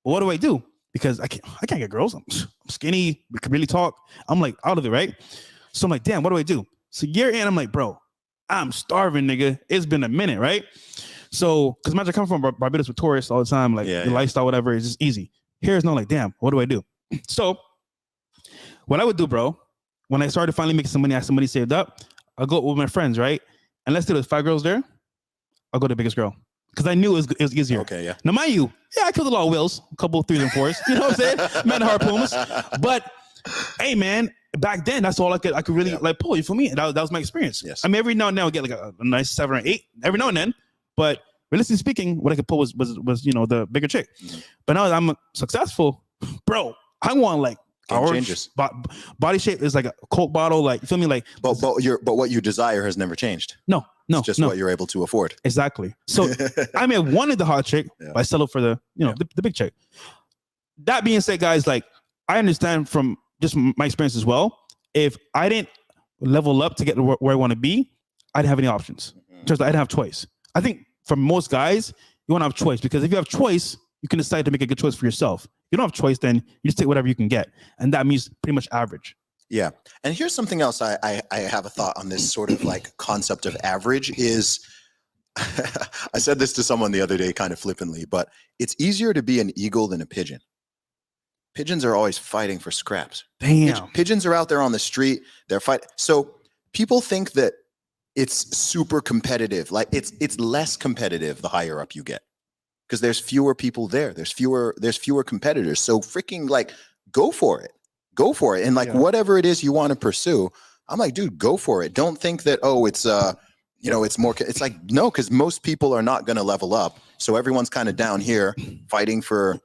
But what do I do? Because I can't get girls. I'm skinny, we could really talk. I'm like out of it, right? So I'm like, damn, what do I do? So year in, I'm like, bro, I'm starving, nigga. It's been a minute, right? So, because imagine coming from Barbados with tourists all the time, like the lifestyle, whatever, is just easy. Here's no like, damn, what do I do? So, what I would do, bro, when I started finally making some money, I had some money saved up, I'll go with my friends, right? And let's say there's 5 girls there, I'll go to the biggest girl. Because I knew it was easier. Okay, yeah. Now, mind you, I killed a lot of whales, a couple of 3s and 4s, you know what I'm saying? Man, harpoons. But, hey, man, back then, that's all I could really like pull. You feel me? That was my experience. Yes. I mean, every now and then I would get like a nice 7 or 8 every now and then. But realistically speaking, what I could pull was the bigger chick. Mm-hmm. But now that I'm successful, bro, I want like changes. Body shape is like a Coke bottle, like you feel me? Like, but what you desire has never changed. No, it's just what you're able to afford. Exactly. So I mean, I wanted the hot chick, but I settled for the the big chick. That being said, guys, like I understand from just my experience as well. If I didn't level up to get where I want to be, I didn't have any options. Just I didn't have choice. I think for most guys, you want to have choice because if you have choice, you can decide to make a good choice for yourself. If you don't have choice, then you just take whatever you can get, and that means pretty much average. Yeah, and here's something else. I have a thought on this sort of like concept of average is. I said this to someone the other day, kind of flippantly, but it's easier to be an eagle than a pigeon. Pigeons are always fighting for scraps. Damn. Pigeons are out there on the street. They're fighting. So people think that it's super competitive. Like it's less competitive the higher up you get because there's fewer people there. There's fewer competitors. So freaking like go for it. And like whatever it is you want to pursue, I'm like, dude, go for it. Don't think that, oh, it's it's more, it's like, no, because most people are not going to level up. So everyone's kind of down here fighting for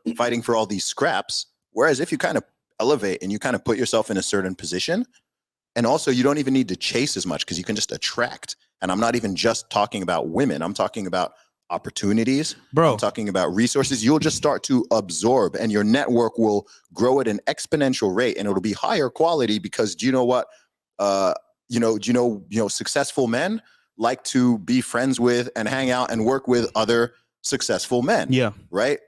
all these scraps. Whereas if you kind of elevate and you kind of put yourself in a certain position, and also you don't even need to chase as much because you can just attract. And I'm not even just talking about women. I'm talking about opportunities. Bro. I'm talking about resources. You'll just start to absorb and your network will grow at an exponential rate and it'll be higher quality because do you know what? Successful men like to be friends with and hang out and work with other successful men. Yeah. Right?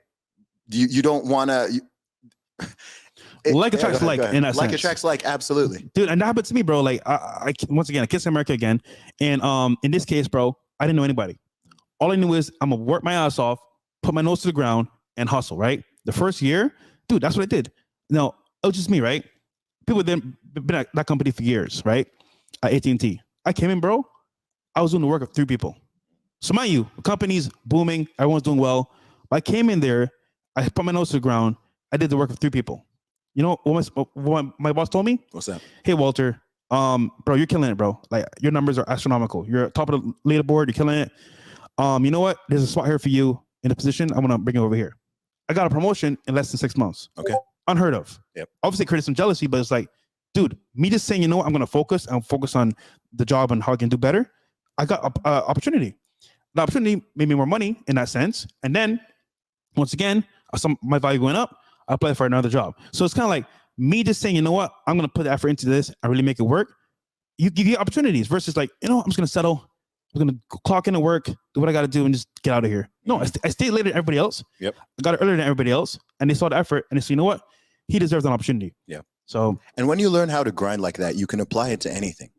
You don't want to... Like attracts go ahead, like go ahead. in that Like sense. attracts like, absolutely. Dude, and that happened to me, bro. Like I once again, I kissed America again, and in this case, bro, I didn't know anybody. All I knew is I'm gonna work my ass off, put my nose to the ground, and hustle. Right, the first year, dude, that's what I did. Now it was just me, right? People then been at that company for years, right? At AT&T, I came in, bro. I was doing the work of 3 people. So mind you, the company's booming, everyone's doing well. But I came in there, I put my nose to the ground, I did the work of 3 people. You know what my boss told me? What's that? Hey Walter, bro, you're killing it, bro. Like your numbers are astronomical. You're top of the leaderboard, you're killing it. You know what? There's a spot here for you in a position. I'm gonna bring you over here. I got a promotion in less than 6 months. Okay. Unheard of. Yep. Obviously created some jealousy, but it's like, dude, me just saying, you know what, I'm gonna focus on the job and how I can do better. I got opportunity. The opportunity made me more money in that sense. And then once again, I saw my value going up. I applied for another job. So it's kind of like me just saying, you know what, I'm going to put the effort into this and really make it work. You give you opportunities versus like, you know, I'm just going to settle. I'm going to clock into work, do what I got to do, and just get out of here. No, I stayed later than everybody else. Yep. I got it earlier than everybody else. And they saw the effort and they said, you know what, he deserves an opportunity. Yeah. So, and when you learn how to grind like that, you can apply it to anything.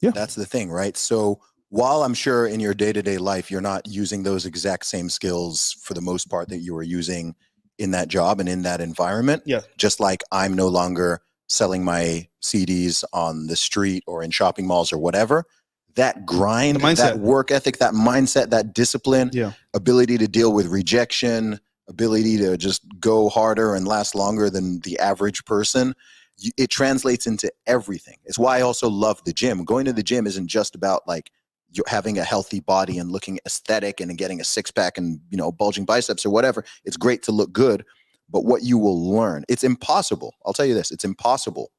Yeah. That's the thing, right? So while I'm sure in your day-to-day life, you're not using those exact same skills for the most part that you were using in that job and in that environment. Yeah. Just like I'm no longer selling my CDs on the street or in shopping malls or whatever. That grind, that work ethic, that mindset, that discipline, ability to deal with rejection, ability to just go harder and last longer than the average person, it translates into everything. It's why I also love the gym. Going to the gym isn't just about like you're having a healthy body and looking aesthetic and getting a 6-pack and, you know, bulging biceps or whatever. It's great to look good, but what you will learn, it's impossible. I'll tell you this, it's impossible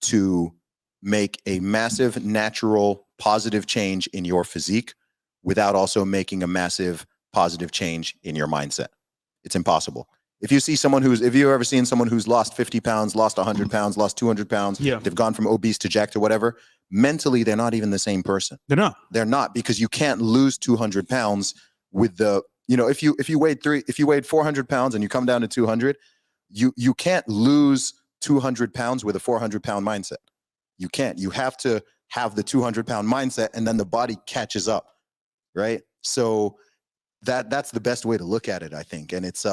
to make a massive, natural, positive change in your physique without also making a massive, positive change in your mindset. It's impossible. If you ever seen someone who's lost 50 pounds, lost 100 pounds, lost 200 pounds, they've gone from obese to jacked or whatever, mentally, they're not even the same person. They're not, because you can't lose 200 pounds with the, you know, if you weighed 400 pounds and you come down to 200, you can't lose 200 pounds with a 400 pound mindset. You can't. You have to have the 200 pound mindset, and then the body catches up, right? So that's the best way to look at it, I think. And it's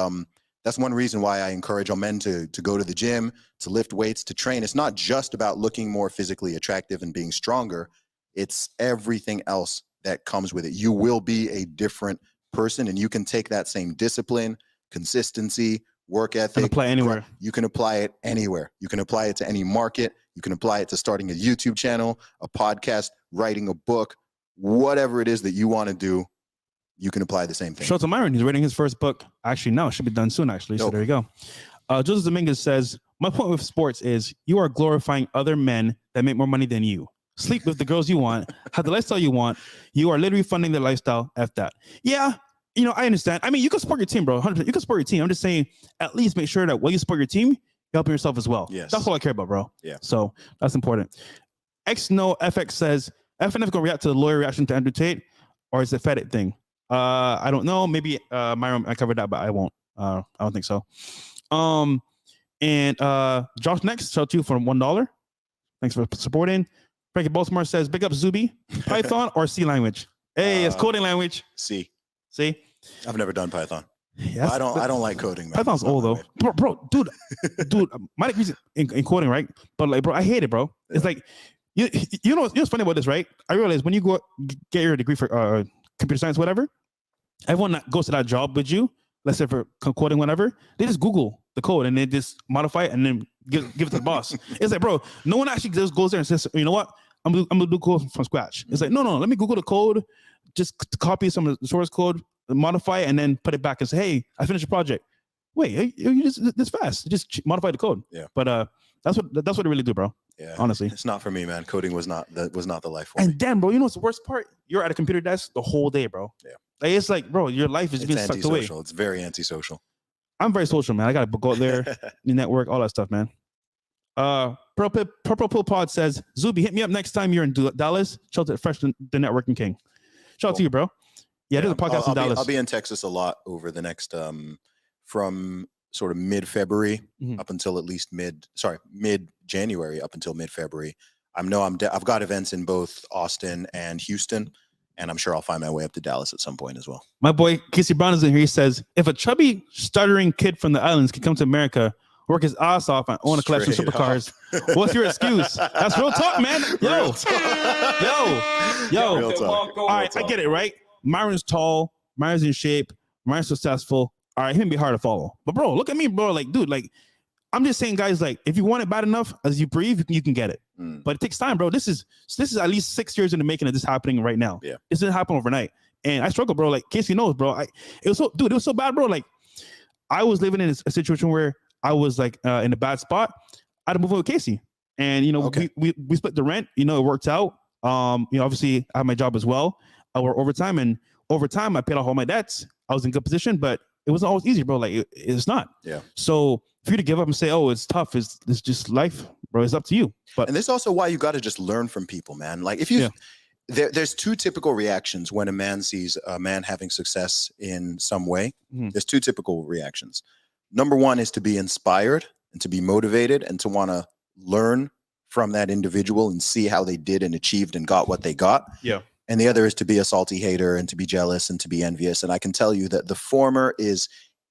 that's one reason why I encourage all men to go to the gym, to lift weights, to train. It's not just about looking more physically attractive and being stronger. It's everything else that comes with it. You will be a different person, and you can take that same discipline, consistency, work ethic, and apply anywhere. You can apply it anywhere. You can apply it to any market. You can apply it to starting a YouTube channel, a podcast, writing a book, whatever it is that you want to do. You can apply the same thing. Shout out to Myron. He's writing his first book. Actually, no, it should be done soon, actually. So there you go. Joseph Dominguez says, my point with sports is you are glorifying other men that make more money than you. Sleep with the girls you want, have the lifestyle you want. You are literally funding their lifestyle. F that. Yeah, you know, I understand. I mean, you can support your team, bro. 100%. You can support your team. I'm just saying, at least make sure that when you support your team, you're helping yourself as well. Yes. That's all I care about, bro. Yeah. So that's important. XNoFX says, FNF going to react to the lawyer reaction to Andrew Tate, or is it a Fedit thing? I don't know. Maybe Myron, I covered that, but I won't. I don't think so. And Josh next, shout out to you for $1. Thanks for supporting. Frankie Baltimore says, big up Zuby, Python or C language? Hey, it's coding language. C. See? I've never done Python. Yeah, I don't like coding, man. Python's old though. Bro, dude, my degree's in coding, right? But like, bro, I hate it, bro. Yeah. It's like, you know what's funny about this, right? I realize when you go get your degree for computer science, whatever, everyone that goes to that job with you, let's say for coding, whatever, they just Google the code and they just modify it and then give it to the boss. It's like, bro, no one actually just goes there and says, you know what, I'm gonna do code from scratch. It's like, no, let me Google the code, just copy some of the source code, modify it, and then put it back and say, hey, I finished the project. Wait, you just this fast? Just modify the code. Yeah. But that's what they really do, bro. Yeah. Honestly, it's not for me, man. Coding was not the life for me. And then, bro, you know what's the worst part? You're at a computer desk the whole day, bro. Yeah. Like, it's like, bro, your life is being sucked away. It's very antisocial. I'm very social, man. I gotta go out there, network, all that stuff, man. Purple Pill Pod says, Zuby, hit me up next time you're in Dallas. Shout out to Fresh the Networking King. Shout out to you, bro. Yeah, there's a podcast in Dallas. I'll be in Texas a lot over the next from sort of mid-February Mhm. up until at least mid-January up until mid-February. I've got events in both Austin and Houston, and I'm sure I'll find my way up to Dallas at some point as well. My boy Casey Brown is in here. He says, if a chubby, stuttering kid from the islands can come to America, work his ass off, and own a collection of Straight supercars, what's your excuse? That's real talk, man. Yo. Real talk. All right, I get it, right? Myron's tall, Myron's in shape, Myron's successful. All right, him be hard to follow. But bro, look at me, bro. Like, dude, like, I'm just saying, guys, like, if you want it bad enough as you breathe, you can get it. But it takes time, bro. This is at least 6 years in the making of this happening right now. Yeah. This didn't happen overnight. And I struggle, bro. Like, Casey knows, bro. It was so bad, bro. Like, I was living in a situation where I was like in a bad spot. I had to move in with Casey. And, you know, Okay. we split the rent. You know, it worked out. You know, obviously I have my job as well. I work overtime, and over time I paid off all my debts. I was in good position, but it wasn't always easy, bro. Like, it's not. Yeah. So for you to give up and say, oh, it's tough, it's just life, bro. It's up to you. But And this is also why you got to just learn from people, man. Like, if you, there's two typical reactions when a man sees a man having success in some way. Mhm. There's two typical reactions. Number one is to be inspired and to be motivated and to want to learn from that individual and see how they did and achieved and got what they got. Yeah. And the other is to be a salty hater and to be jealous and to be envious. And I can tell you that the former is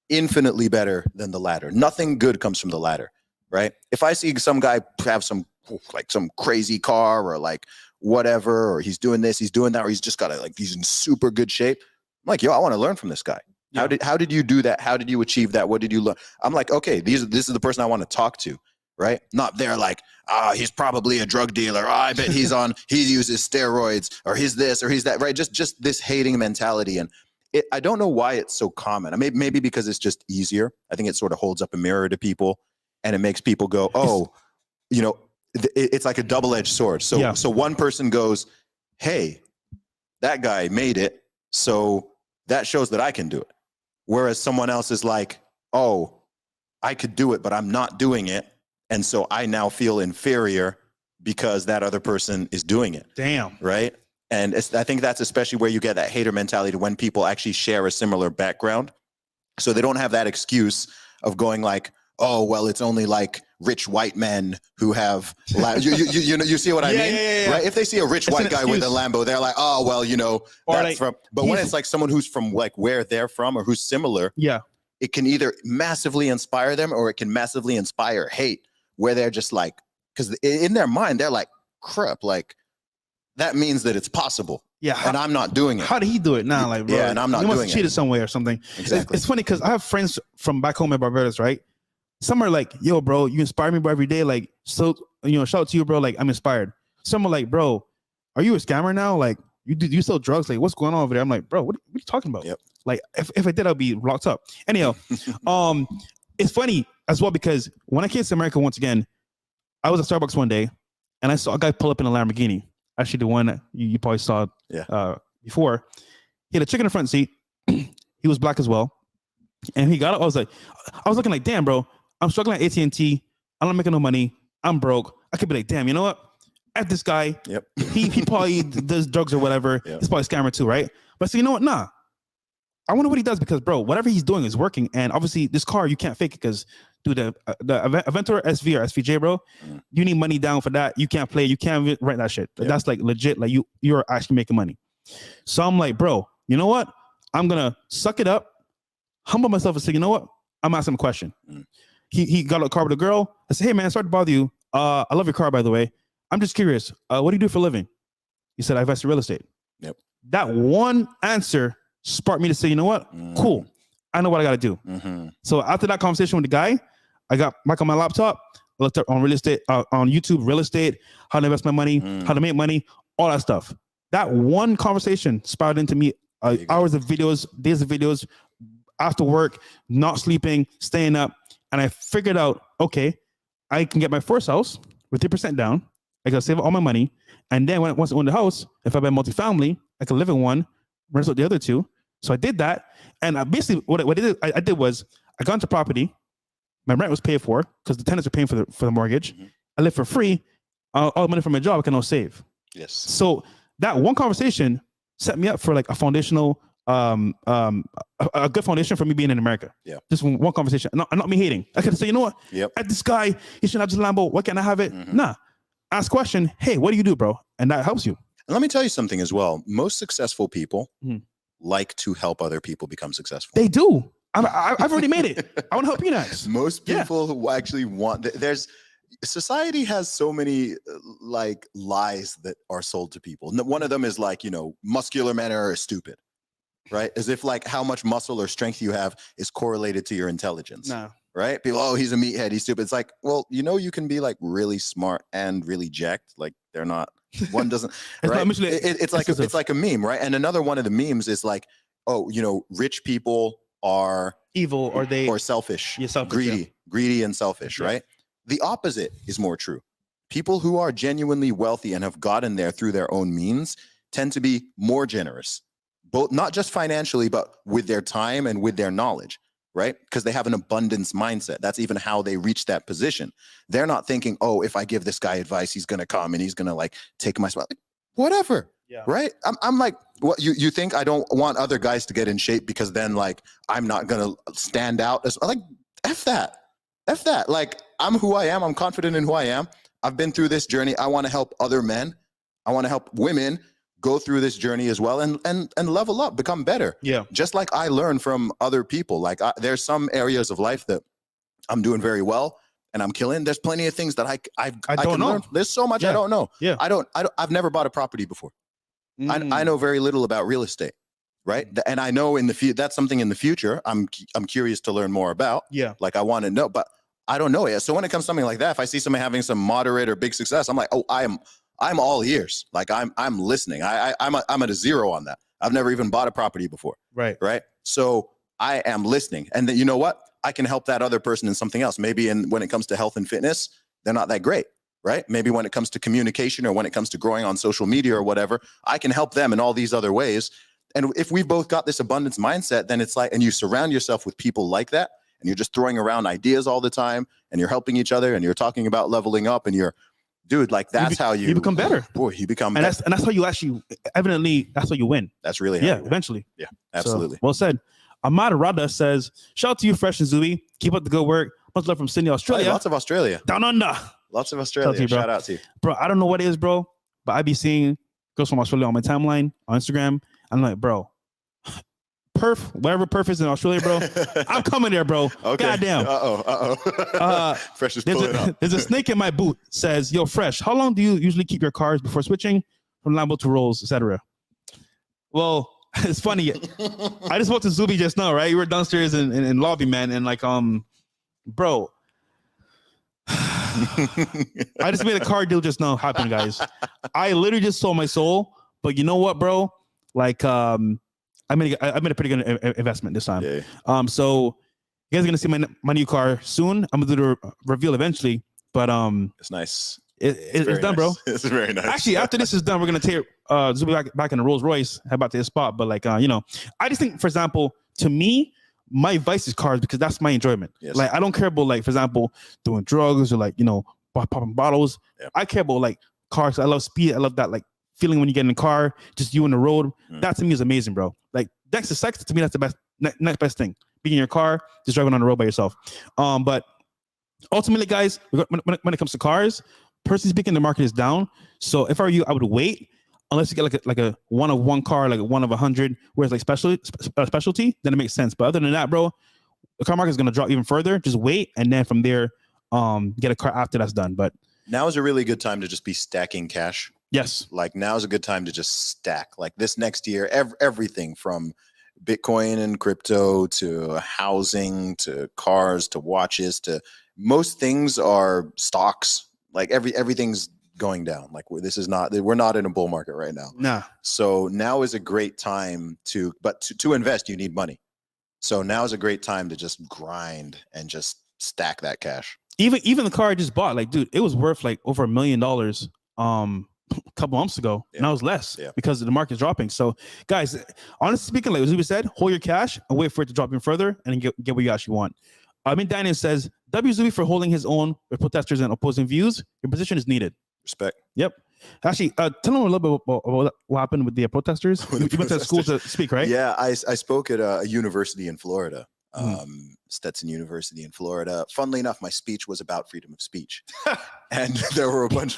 infinitely better than the latter. Nothing good comes from the latter, right? If I see some guy have some crazy car or like whatever, or he's doing this, he's doing that, or he's just got he's in super good shape, I'm like, yo, I want to learn from this guy. Yeah. How did you do that? How did you achieve that? What did you learn? I'm like, okay, this is the person I want to talk to, right? Not there like, he's probably a drug dealer. I bet he uses steroids, or he's this or he's that, right? Just this hating mentality. And I don't know why it's so common. Maybe because it's just easier. I think it sort of holds up a mirror to people, and it makes people go, oh, you know, it's like a double-edged sword. So one person goes, hey, that guy made it, so that shows that I can do it. Whereas someone else is like, oh, I could do it, but I'm not doing it. And so I now feel inferior because that other person is doing it. Damn. Right? And I think that's especially where you get that hater mentality, when people actually share a similar background. So they don't have that excuse of going like, oh, well, it's only like rich white men who have, you see what I mean? Yeah. Right? If they see a rich white guy with a Lambo, they're like, oh, well, you know, Or that's like, from, but when it's like someone who's from like where they're from or who's similar, it can either massively inspire them or it can massively inspire hate, where they're just like, because in their mind, they're like, crap, like, that means that it's possible. Yeah. And I'm not doing it. How did he do it? Nah, like, bro, yeah, and I'm not he doing must have cheated some way or something. Exactly. It's funny because I have friends from back home in Barbados, right? Some are like, yo, bro, you inspire me, bro, every day. Like, so, you know, shout out to you, bro. Like, I'm inspired. Some are like, bro, are you a scammer now? Like, you sell drugs? Like, what's going on over there? I'm like, bro, what are you talking about? Yep. Like, if I did, I'd be locked up. Anyhow, it's funny as well because when I came to America once again, I was at Starbucks one day and I saw a guy pull up in a Lamborghini. Actually, the one that you probably saw before. He had a chick in the front seat. He was black as well. And he got up. I was looking like, damn, bro, I'm struggling at AT&T. I'm not making no money. I'm broke. I could be like, damn, you know what? At this guy, he probably does drugs or whatever. He's probably a scammer too, right? But so you know what? Nah. I wonder what he does because, bro, whatever he's doing is working. And obviously, this car, you can't fake it because, dude, the Aventura SV or SVJ, bro, you need money down for that. You can't play. You can't rent that shit. That's like legit. Like you're actually making money. So I'm like, bro, you know what? I'm going to suck it up, humble myself and say, you know what? I'm asking him a question. He got a car with a girl. I said, hey, man, sorry to bother you. I love your car, by the way. I'm just curious. What do you do for a living? He said, I invest in real estate. Yep. That one answer sparked me to say, you know what? Cool. I know what I got to do. So after that conversation with the guy, I got back on my laptop, looked up on real estate, on YouTube, real estate, how to invest my money, how to make money, all that stuff. That one conversation sprouted into me hours of videos, days of videos, after work, not sleeping, staying up. And I figured out, okay, I can get my first house with 3% down. I can save all my money. And then once I own the house, if I buy multifamily, I can live in one, rent out the other two. So I did that. And basically what I did was I got into property. My rent was paid for because the tenants are paying for the mortgage. I live for free. All the money from my job I can now save. Yes. So that one conversation set me up for like a foundational a good foundation for me being in America. Yeah. Just one conversation. Not me hating. I could say, you know what? Yep. At this guy, he shouldn't have this Lambo. Why can't I have it? Mhm. Nah. Ask question. Hey, what do you do, bro? And that helps you. And let me tell you something as well. Most successful people Mhm. like to help other people become successful. They do. I've already made it. I want to help you next. Most Yeah. people who actually want, society has so many like lies that are sold to people. One of them is like, muscular men are stupid, right? As if like how much muscle or strength you have is correlated to your intelligence. Nah. Right? People, oh, he's a meathead, he's stupid. It's like, well, you can be like really smart and really jacked. Like they're not, one doesn't, It's right? not mutually It's like a meme, right? And another one of the memes is like, oh, rich people are evil or selfish, Yeah, selfish, greedy and selfish, Yeah. right? The opposite is more true. People who are genuinely wealthy and have gotten there through their own means tend to be more generous, both not just financially, but with their time and with their knowledge. Right? Because they have an abundance mindset. That's even how they reach that position. They're not thinking, oh, if I give this guy advice, he's going to come and he's going to like take my spot. Like, whatever. Yeah. Right? I'm like, what you think I don't want other guys to get in shape because then like I'm not going to stand out as like F that. Like I'm who I am. I'm confident in who I am. I've been through this journey. I want to help other men. I want to help women go through this journey as well and level up, become better. Yeah. Just like I learn from other people. Like there's some areas of life that I'm doing very well and I'm killing. There's plenty of things that I don't can know. learn. There's so much I Yeah. don't know. Yeah. I've never bought a property before. I know very little about real estate. Right. And I know that's something in the future I'm curious to learn more about. Yeah. Like I want to know, but I don't know yet. So when it comes to something like that, if I see somebody having some moderate or big success, I'm like, oh, I'm all ears. Like I'm listening. I'm at a zero on that. I've never even bought a property before. Right. Right. So I am listening. And then you know what? I can help that other person in something else. Maybe when it comes to health and fitness, they're not that great. Right. Maybe when it comes to communication or when it comes to growing on social media or whatever, I can help them in all these other ways. And if we've both got this abundance mindset, then it's like, and you surround yourself with people like that, and you're just throwing around ideas all the time, and you're helping each other, and you're talking about leveling up, and dude, like that's how you become better. Boy, you become And better. that's how you actually, evidently, that's how you win. That's really how Yeah, you win. eventually. Yeah, So, absolutely. well said. Ahmad Rada says, shout out to you, Fresh and Zuby. Keep up the good work. Much love from Sydney, Australia. Lots of Australia. Down under. Lots of Australia. you, bro. Shout out to you. Bro, I don't know what it is, bro, but I be seeing girls from Australia on my timeline, on Instagram. I'm like, bro, Perth, wherever Perth is in Australia, bro, I'm coming there, bro. Okay. Goddamn. Fresh is There's pulling up. there's a snake in my boot. Says, yo, Fresh, how long do you usually keep your cars before switching from Lambo to Rolls, etc.? Well, it's funny. I just spoke to Zuby just now, right? You were downstairs in lobby, man, and like, bro, I just made a car deal just now happen, guys. I literally just sold my soul, but you know what, bro? Like, I made a pretty good investment this time. Yeah. So you guys are gonna see my new car soon. I'm gonna do the reveal eventually, but It's nice. it's very done, nice. bro. It's very nice. Actually, after this is done, we're gonna take Zuby back in the Rolls Royce, head back to his spot. But like, I just think, for example, to me, my vice is cars because that's my enjoyment. Yes. Like, I don't care about, like, for example, doing drugs or like, popping bottles. Yeah. I care about like cars. I love speed. I love that like feeling when you get in the car, just you on the road. That to me is amazing, bro. Like, next to sex, to me, that's the best, next best thing. Being in your car, just driving on the road by yourself. But ultimately, guys, when it comes to cars, personally speaking, the market is down. So if I were you, I would wait unless you get like a one of one car, like a one of 100, whereas like specialty, then it makes sense. But other than that, bro, the car market is gonna drop even further. Just wait, and then from there, get a car after that's done. But now is a really good time to just be stacking cash. yes, Like now is a good time to just stack. Like this next year, everything from Bitcoin and crypto to housing to cars to watches to most things are stocks. Like everything's going down. Like we're not in a bull market right now. nah, So now is a great time to invest, you need money. So now is a great time to just grind and just stack that cash. even the car I just bought, like, dude, it was worth like over $1 million. A couple months ago, Yeah. now it's less Yeah. because the market's dropping. So, guys, honestly speaking, like Zuby said, hold your cash and wait for it to drop even further and get what you actually want. Daniel says, W Zuby for holding his own with protesters and opposing views. Your position is needed. Respect. Yep. Actually, tell them a little bit about what happened with the protesters. You went to school to speak, right? Yeah, I spoke at a university in Florida, Stetson University in Florida. Funnily enough, my speech was about freedom of speech, and there were a bunch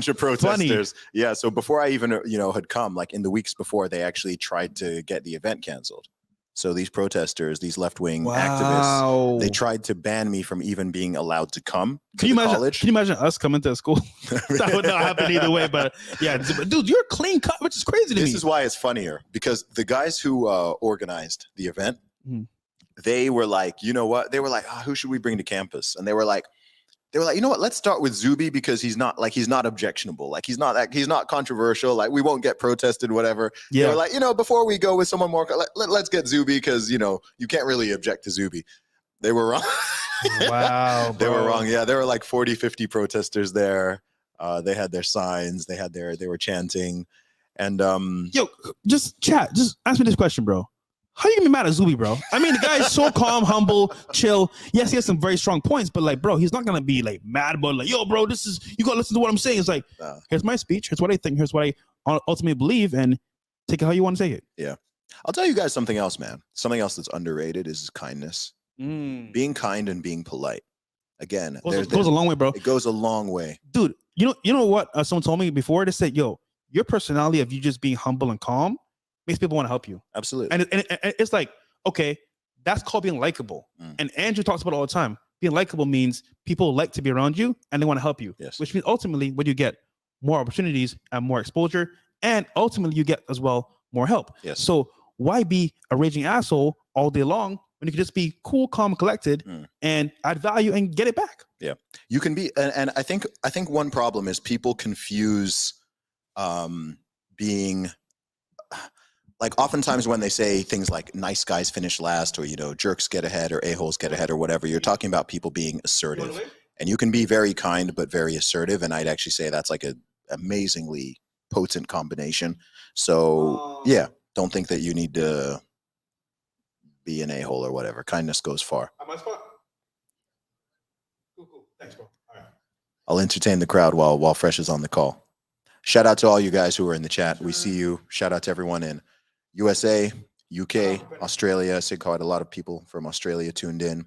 of protesters. Funny. Yeah, so before I even had come, like in the weeks before, they actually tried to get the event canceled. So these protesters, these left-wing activists, they tried to ban me from even being allowed to come to college. Can you imagine us coming to school? That would not happen either way. But yeah, dude, you're clean cut, which is crazy to me. This is why it's funnier, because the guys who organized the event, they were like, you know what? They were like, who should we bring to campus? And they were like, you know what? Let's start with Zuby, because he's not objectionable. Like he's not controversial. Like we won't get protested, whatever. Yeah. They were like, before we go with someone more, let's get Zuby, because you can't really object to Zuby. They were wrong. Wow. They were wrong. Yeah. There were like 40, 50 protesters there. They had their signs. They were chanting. And just ask me this question, bro. How you gonna be mad at Zuby, bro? I mean, the guy is so calm, humble, chill. Yes, he has some very strong points, but like, bro, he's not gonna be like mad about like, yo, bro, you gotta listen to what I'm saying. It's like, here's my speech, here's what I think, here's what I ultimately believe, and take it how you want to take it. Yeah. I'll tell you guys something else, man. Something else that's underrated is kindness. Being kind and being polite. Again, it goes a long way, bro. It goes a long way. Dude, you know what someone told me before? They said, yo, your personality of you just being humble and calm makes people want to help you. Absolutely. And it's like, okay, that's called being likable. And Andrew talks about it all the time. Being likable means people like to be around you and they want to help you. Yes. Which means ultimately what you get, more opportunities and more exposure, and ultimately you get as well more help. Yes. So why be a raging asshole all day long when you can just be cool, calm, collected, and add value and get it back? Yeah. You can be, and I think one problem is people confuse being, like oftentimes when they say things like nice guys finish last, or jerks get ahead, or a-holes get ahead, or whatever, you're talking about people being assertive. And you can be very kind but very assertive, and I'd actually say that's like an amazingly potent combination. So yeah, don't think that you need to be an a-hole or whatever. Kindness goes far. At my spot. Cool. Thanks, bro. All right. I'll entertain the crowd while Fresh is on the call. Shout out to all you guys who are in the chat. We see you. Shout out to everyone in USA, UK, Australia. I see quite a lot of people from Australia tuned in.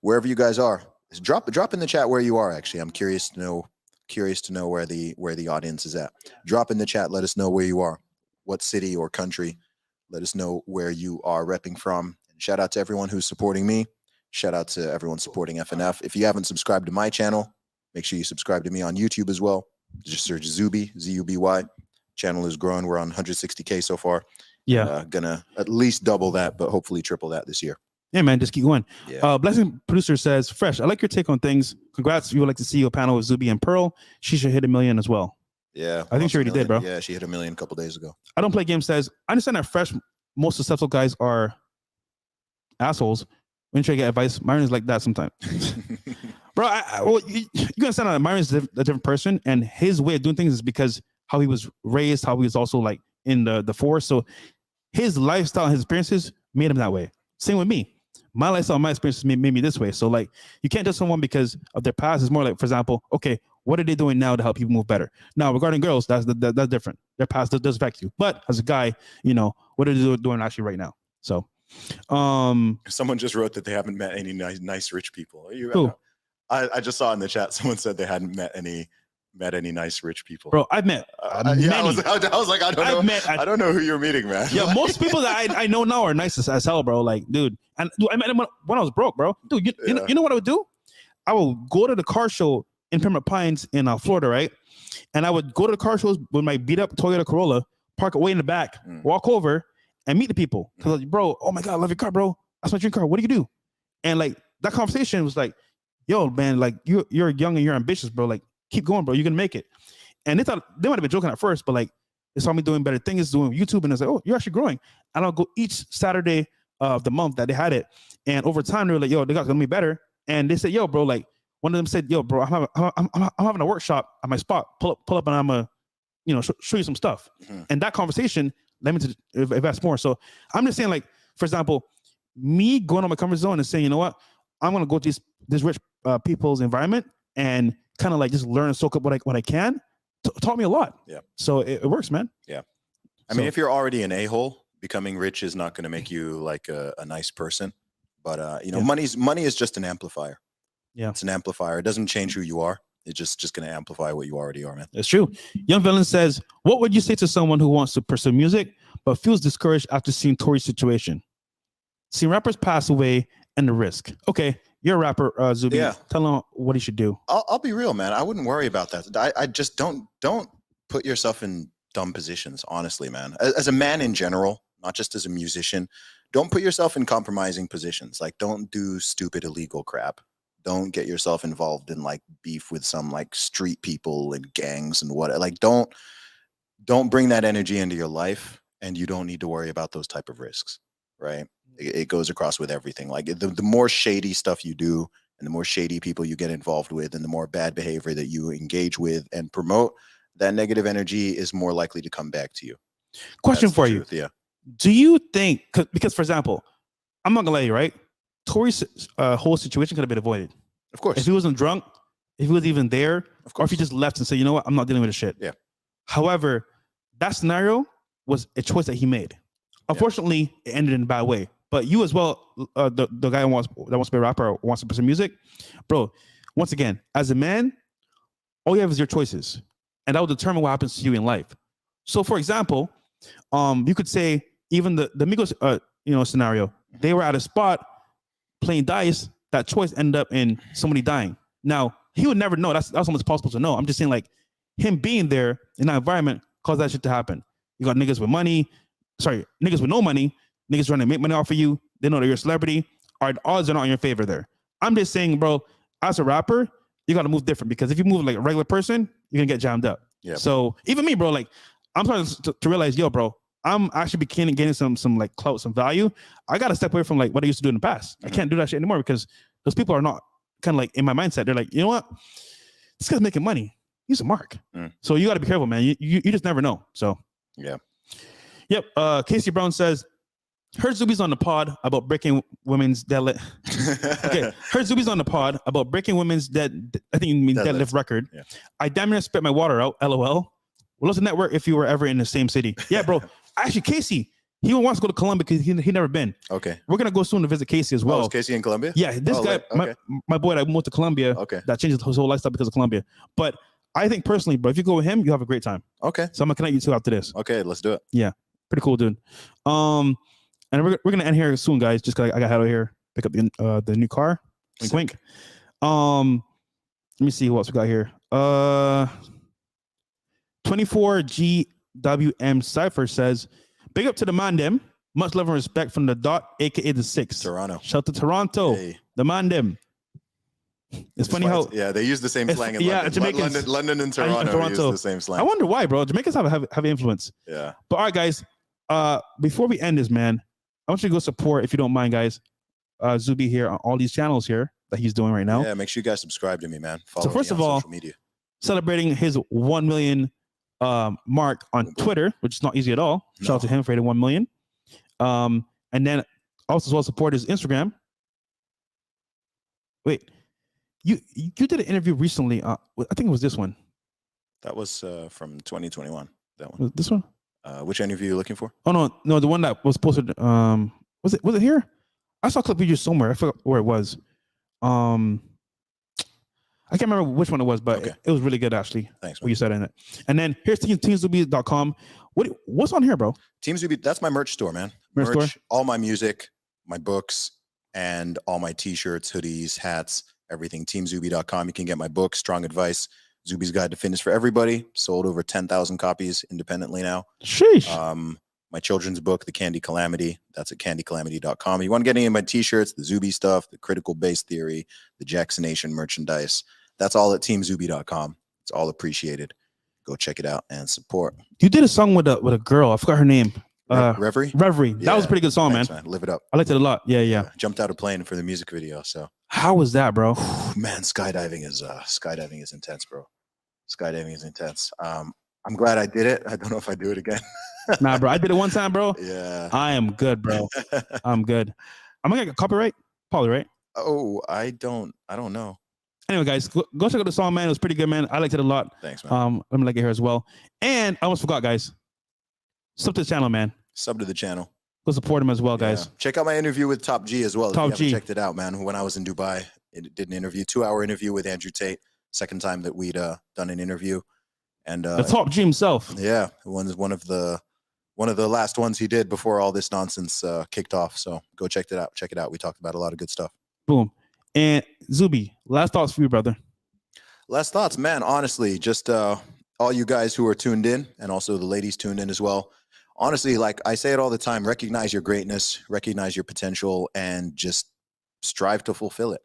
Wherever you guys are, drop in the chat where you are. Actually, I'm curious to know where the audience is at. Drop in the chat. Let us know where you are, what city or country. Let us know where you are repping from. And shout out to everyone who's supporting me. Shout out to everyone supporting FNF. If you haven't subscribed to my channel, make sure you subscribe to me on YouTube as well. Just search Zuby, Z-U-B-Y. Channel is growing. We're on 160K so far. Yeah. Gonna at least double that, but hopefully triple that this year. Yeah, man, just keep going. Yeah. Blessing Producer says, Fresh, I like your take on things. Congrats. We would like to see you a panel with Zuby and Pearl. She should hit 1 million as well. Yeah. I think she already did, bro. Yeah, she hit 1 million a couple days ago. I don't play games says, I understand that Fresh, most successful guys are assholes. When you try to get advice, Myron's like that sometimes. Bro, you understand that Myron's a different person, and his way of doing things is because how he was raised, how he was also like in the force. So his lifestyle and his experiences made him that way. Same with me. My lifestyle, my experiences made me this way. So like, you can't judge someone because of their past. It's more like, for example, okay, what are they doing now to help people move better? Now, regarding girls, that's different. Their past does affect you. But as a guy, what are they doing actually right now? So, someone just wrote that they haven't met any nice rich people. Who? I just saw in the chat someone said they hadn't met any nice rich people. Bro, I've met many. Yeah, I was like, I don't know who you're meeting, man. Yeah, most people that I know now are nice as hell, bro. Like, dude, and I met them when I was broke, bro. Dude, you know what I would do? I would go to the car show in Pembroke Pines in Florida, right? And I would go to the car shows with my beat up Toyota Corolla, park it way in the back, walk over, and meet the people. Cause like, bro, oh my God, I love your car, bro. That's my dream car. What do you do? And like that conversation was like, yo, man, like you're young and you're ambitious, bro. Like, keep going, bro. You're gonna make it. And they might have been joking at first, but like they saw me doing better things, doing YouTube, and it's like, oh, you're actually growing. And I'll go each Saturday of the month that they had it. And over time, they were like, yo, they got gonna be better. And they said, yo, bro, like one of them said, yo, bro, I'm having a workshop at my spot. Pull up, and I'm gonna, show you some stuff. And that conversation led me to invest more. So I'm just saying, like, for example, me going on my comfort zone and saying, you know what, I'm gonna go to this rich people's environment and kind of like just learn and soak up what I can taught me a lot. Yeah. So it works, man. Yeah. I mean, if you're already an a-hole, becoming rich is not going to make you like a nice person. But you know, money is just an amplifier. Yeah. It's an amplifier. It doesn't change who you are. It's just going to amplify what you already are, man. That's true. Young Villain says, what would you say to someone who wants to pursue music but feels discouraged after seeing Tori's situation? Seeing rappers pass away and the risk. Okay, you're a rapper, Zuby. Yeah. Tell him what he should do. I'll be real, man. I wouldn't worry about that. I just don't put yourself in dumb positions, honestly, man. As a man in general, not just as a musician, don't put yourself in compromising positions. Like, don't do stupid illegal crap. Don't get yourself involved in like beef with some like street people and gangs and what. Like, don't bring that energy into your life, and you don't need to worry about those type of risks, right? It goes across with everything. Like, the more shady stuff you do, and the more shady people you get involved with, and the more bad behavior that you engage with and promote, that negative energy is more likely to come back to you. Question for you. Yeah. Do you think, because for example, I'm not gonna lie you, right? Tori's whole situation could have been avoided. Of course. If he wasn't drunk, if he was even there, or if he just left and said, you know what, I'm not dealing with this shit. Yeah. However, that scenario was a choice that he made. Unfortunately, it ended in a bad way. But you as well, the guy who wants to be a rapper or wants to pursue music, bro, once again, as a man, all you have is your choices. And that will determine what happens to you in life. So for example, you could say even the Migos scenario, they were at a spot playing dice, that choice ended up in somebody dying. Now, he would never know. That's almost possible to know. I'm just saying, like, him being there in that environment caused that shit to happen. You got niggas with no money, niggas trying to make money off of you. They know that you're a celebrity. All right, odds are not in your favor there. I'm just saying, bro, as a rapper, you got to move different, because if you move like a regular person, you're going to get jammed up. Yeah. So even me, bro, like, I'm starting to realize, yo, bro, I'm actually getting some like clout, some value. I got to step away from like what I used to do in the past. I can't do that shit anymore, because those people are not kind of like in my mindset. They're like, you know what? This guy's making money. He's a mark. So you got to be careful, man. You just never know. So yeah. Yep. Casey Brown says, heard Zuby's on the pod about breaking women's deadlift. Okay. Heard Zuby's on the pod about breaking women's I think you mean deadlift record. Yeah. I damn near spit my water out. LOL. Well, let's network if you were ever in the same city. Yeah, bro. Actually, Casey, he wants to go to Colombia because he never been. Okay. We're gonna go soon to visit Casey as well. Oh, is Casey in Colombia? Yeah, this guy, okay. my boy that moved to Colombia. Okay. That changed his whole lifestyle because of Colombia. But I think personally, bro, if you go with him, you have a great time. Okay. So I'm gonna connect you two after this. Okay, let's do it. Yeah, pretty cool, dude. And we're gonna end here soon, guys. Just cause I got out of here, pick up the new car. Wink, wink. Let me see who else we got here. 24GWM Cypher says, big up to the man them. Much love and respect from the Dot, aka the Six. Toronto. Shout to Toronto. Hey. The man them. It's funny how they use the same slang in London. Jamaicans, London and Toronto use the same slang. I wonder why, bro. Jamaicans have influence. Yeah. But all right, guys. Before we end this, man, I want you to go support, if you don't mind, guys, Zuby here on all these channels here that he's doing right now. Yeah, make sure you guys subscribe to me, man. Follow so first me of on all, social media. Celebrating his 1 million mark on Twitter, which is not easy at all. Shout out to him for hitting 1 million. And then also as well support his Instagram. Wait, you did an interview recently. I think it was this one. That was from 2021. That one. This one? Which interview are you looking for? Oh no, the one that was posted. Was it here? I saw a clip of you somewhere. I forgot where it was. I can't remember which one it was, but it was really good actually. Thanks, man. What you said in it. And then here's teamzuby.com. What's on here, bro? Team Zuby, that's my merch store, man. Merch store? All my music, my books, and all my t-shirts, hoodies, hats, everything. Teamzuby.com. You can get my book, Strong Advice, Zuby's Guide to Fitness for Everybody. Sold over 10,000 copies independently now. Sheesh. My children's book, The Candy Calamity, that's at candycalamity.com. You want to get any of my t-shirts, the Zuby stuff, the Critical Base Theory, the Jacksonation merchandise, that's all at teamzuby.com. It's all appreciated. Go check it out and support. You did a song with a girl. I forgot her name. Reverie? Reverie. That was a pretty good song, Thanks, man. Live it up. I liked it a lot. Yeah. Jumped out of plane for the music video. So how was that, bro? Man, skydiving is intense, bro. Skydiving is intense. I'm glad I did it. I don't know if I do it again. Nah, bro. I did it one time, bro. Yeah. I am good, bro. I'm good. I'm gonna get copyright? Probably, right? Oh, I don't know. Anyway, guys, go check out the song, man. It was pretty good, man. I liked it a lot. Thanks, man. I'm like it here as well. And I almost forgot, guys. Sub to the channel, man. Sub to the channel. Go support him as well, Yeah. guys. Check out my interview with Top G as well. Top if you G. haven't checked it out, man. When I was in Dubai, it did an interview, 2-hour interview with Andrew Tate. Second time that we'd done an interview. And The Top G himself. yeah, one of the last ones he did before all this nonsense kicked off. So go check it out. Check it out. We talked about a lot of good stuff. Boom. And Zuby, last thoughts for you, brother. Last thoughts, man. Honestly, just all you guys who are tuned in, and also the ladies tuned in as well. Honestly, like I say it all the time, recognize your greatness, recognize your potential, and just strive to fulfill it.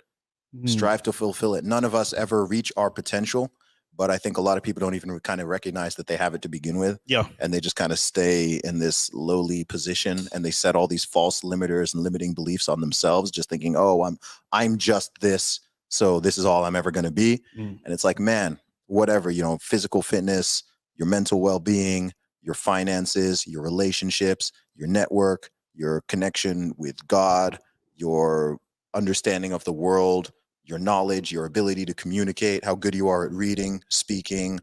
Strive to fulfill it. None of us ever reach our potential, but I think a lot of people don't even kind of recognize that they have it to begin with. Yeah. And they just kind of stay in this lowly position, and they set all these false limiters and limiting beliefs on themselves, just thinking, oh, I'm just this, so this is all I'm ever going to be. And it's like, man, whatever, you know, physical fitness, your mental well-being, your finances, your relationships, your network, your connection with God, your understanding of the world, your knowledge, your ability to communicate, how good you are at reading, speaking,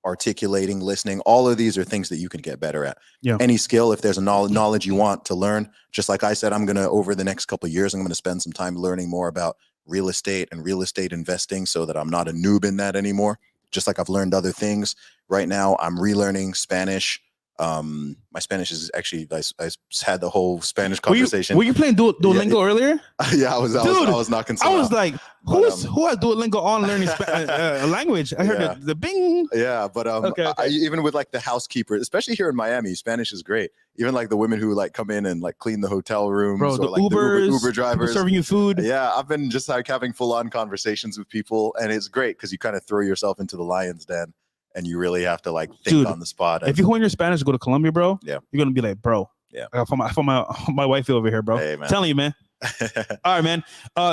articulating, listening. All of these are things that you can get better at. Yeah. Any skill, if there's a knowledge you want to learn, just like I said, I'm going to, over the next couple of years, I'm going to spend some time learning more about real estate and real estate investing so that I'm not a noob in that anymore. Just like I've learned other things. Right now, I'm relearning Spanish. My Spanish is actually, I had the whole Spanish conversation. Were you playing Duolingo earlier? Yeah, I was knocking some I was out. like, who has Duolingo on learning a language? I heard Yeah. the bing. Yeah, but Okay. even with like the housekeeper, especially here in Miami, Spanish is great. Even like the women who like come in and like clean the hotel rooms, Bro, or the like Ubers, the Uber people drivers serving you food. Yeah, I've been just like having full on conversations with people, and it's great because you kind of throw yourself into the lion's den, and you really have to like think Dude, on the spot. If you hone your Spanish, go to Colombia, bro. Yeah. You're gonna be like, bro. Yeah. I found my wifey over here, bro. Hey, man. Telling you, man. All right, man.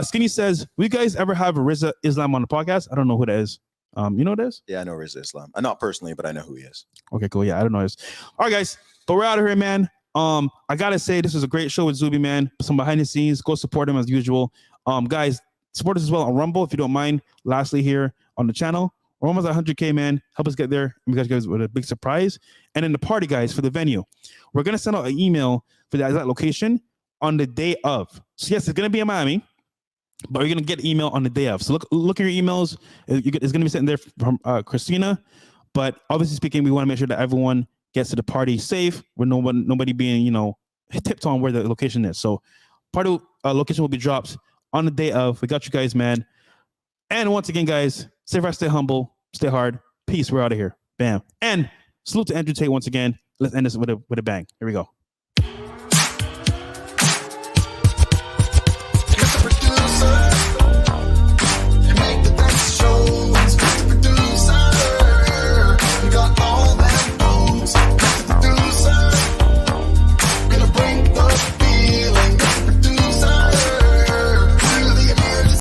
Skinny says, will you guys ever have Riza Islam on the podcast? I don't know who that is. You know who that is? Yeah, I know Riza Islam. Not personally, but I know who he is. Okay, cool. Yeah, I don't know this. All right, guys. But we're out of here, man. I gotta say this was a great show with Zuby, man. Some behind the scenes. Go support him as usual. Guys, support us as well on Rumble if you don't mind. Lastly, here on the channel, we're almost at 100K, man. Help us get there. And we got you guys with a big surprise. And then the party, guys, for the venue. We're gonna send out an email for the exact location on the day of. So yes, it's gonna be in Miami, but you're gonna get an email on the day of. So look at your emails. It's gonna be sitting there from Christina. But obviously speaking, we want to make sure that everyone gets to the party safe, with nobody being, tipped on where the location is. So party location will be dropped on the day of. We got you guys, man. And once again, guys, stay fast, stay humble, stay hard. Peace. We're out of here. Bam. And salute to Andrew Tate once again. Let's end this with a bang. Here we go.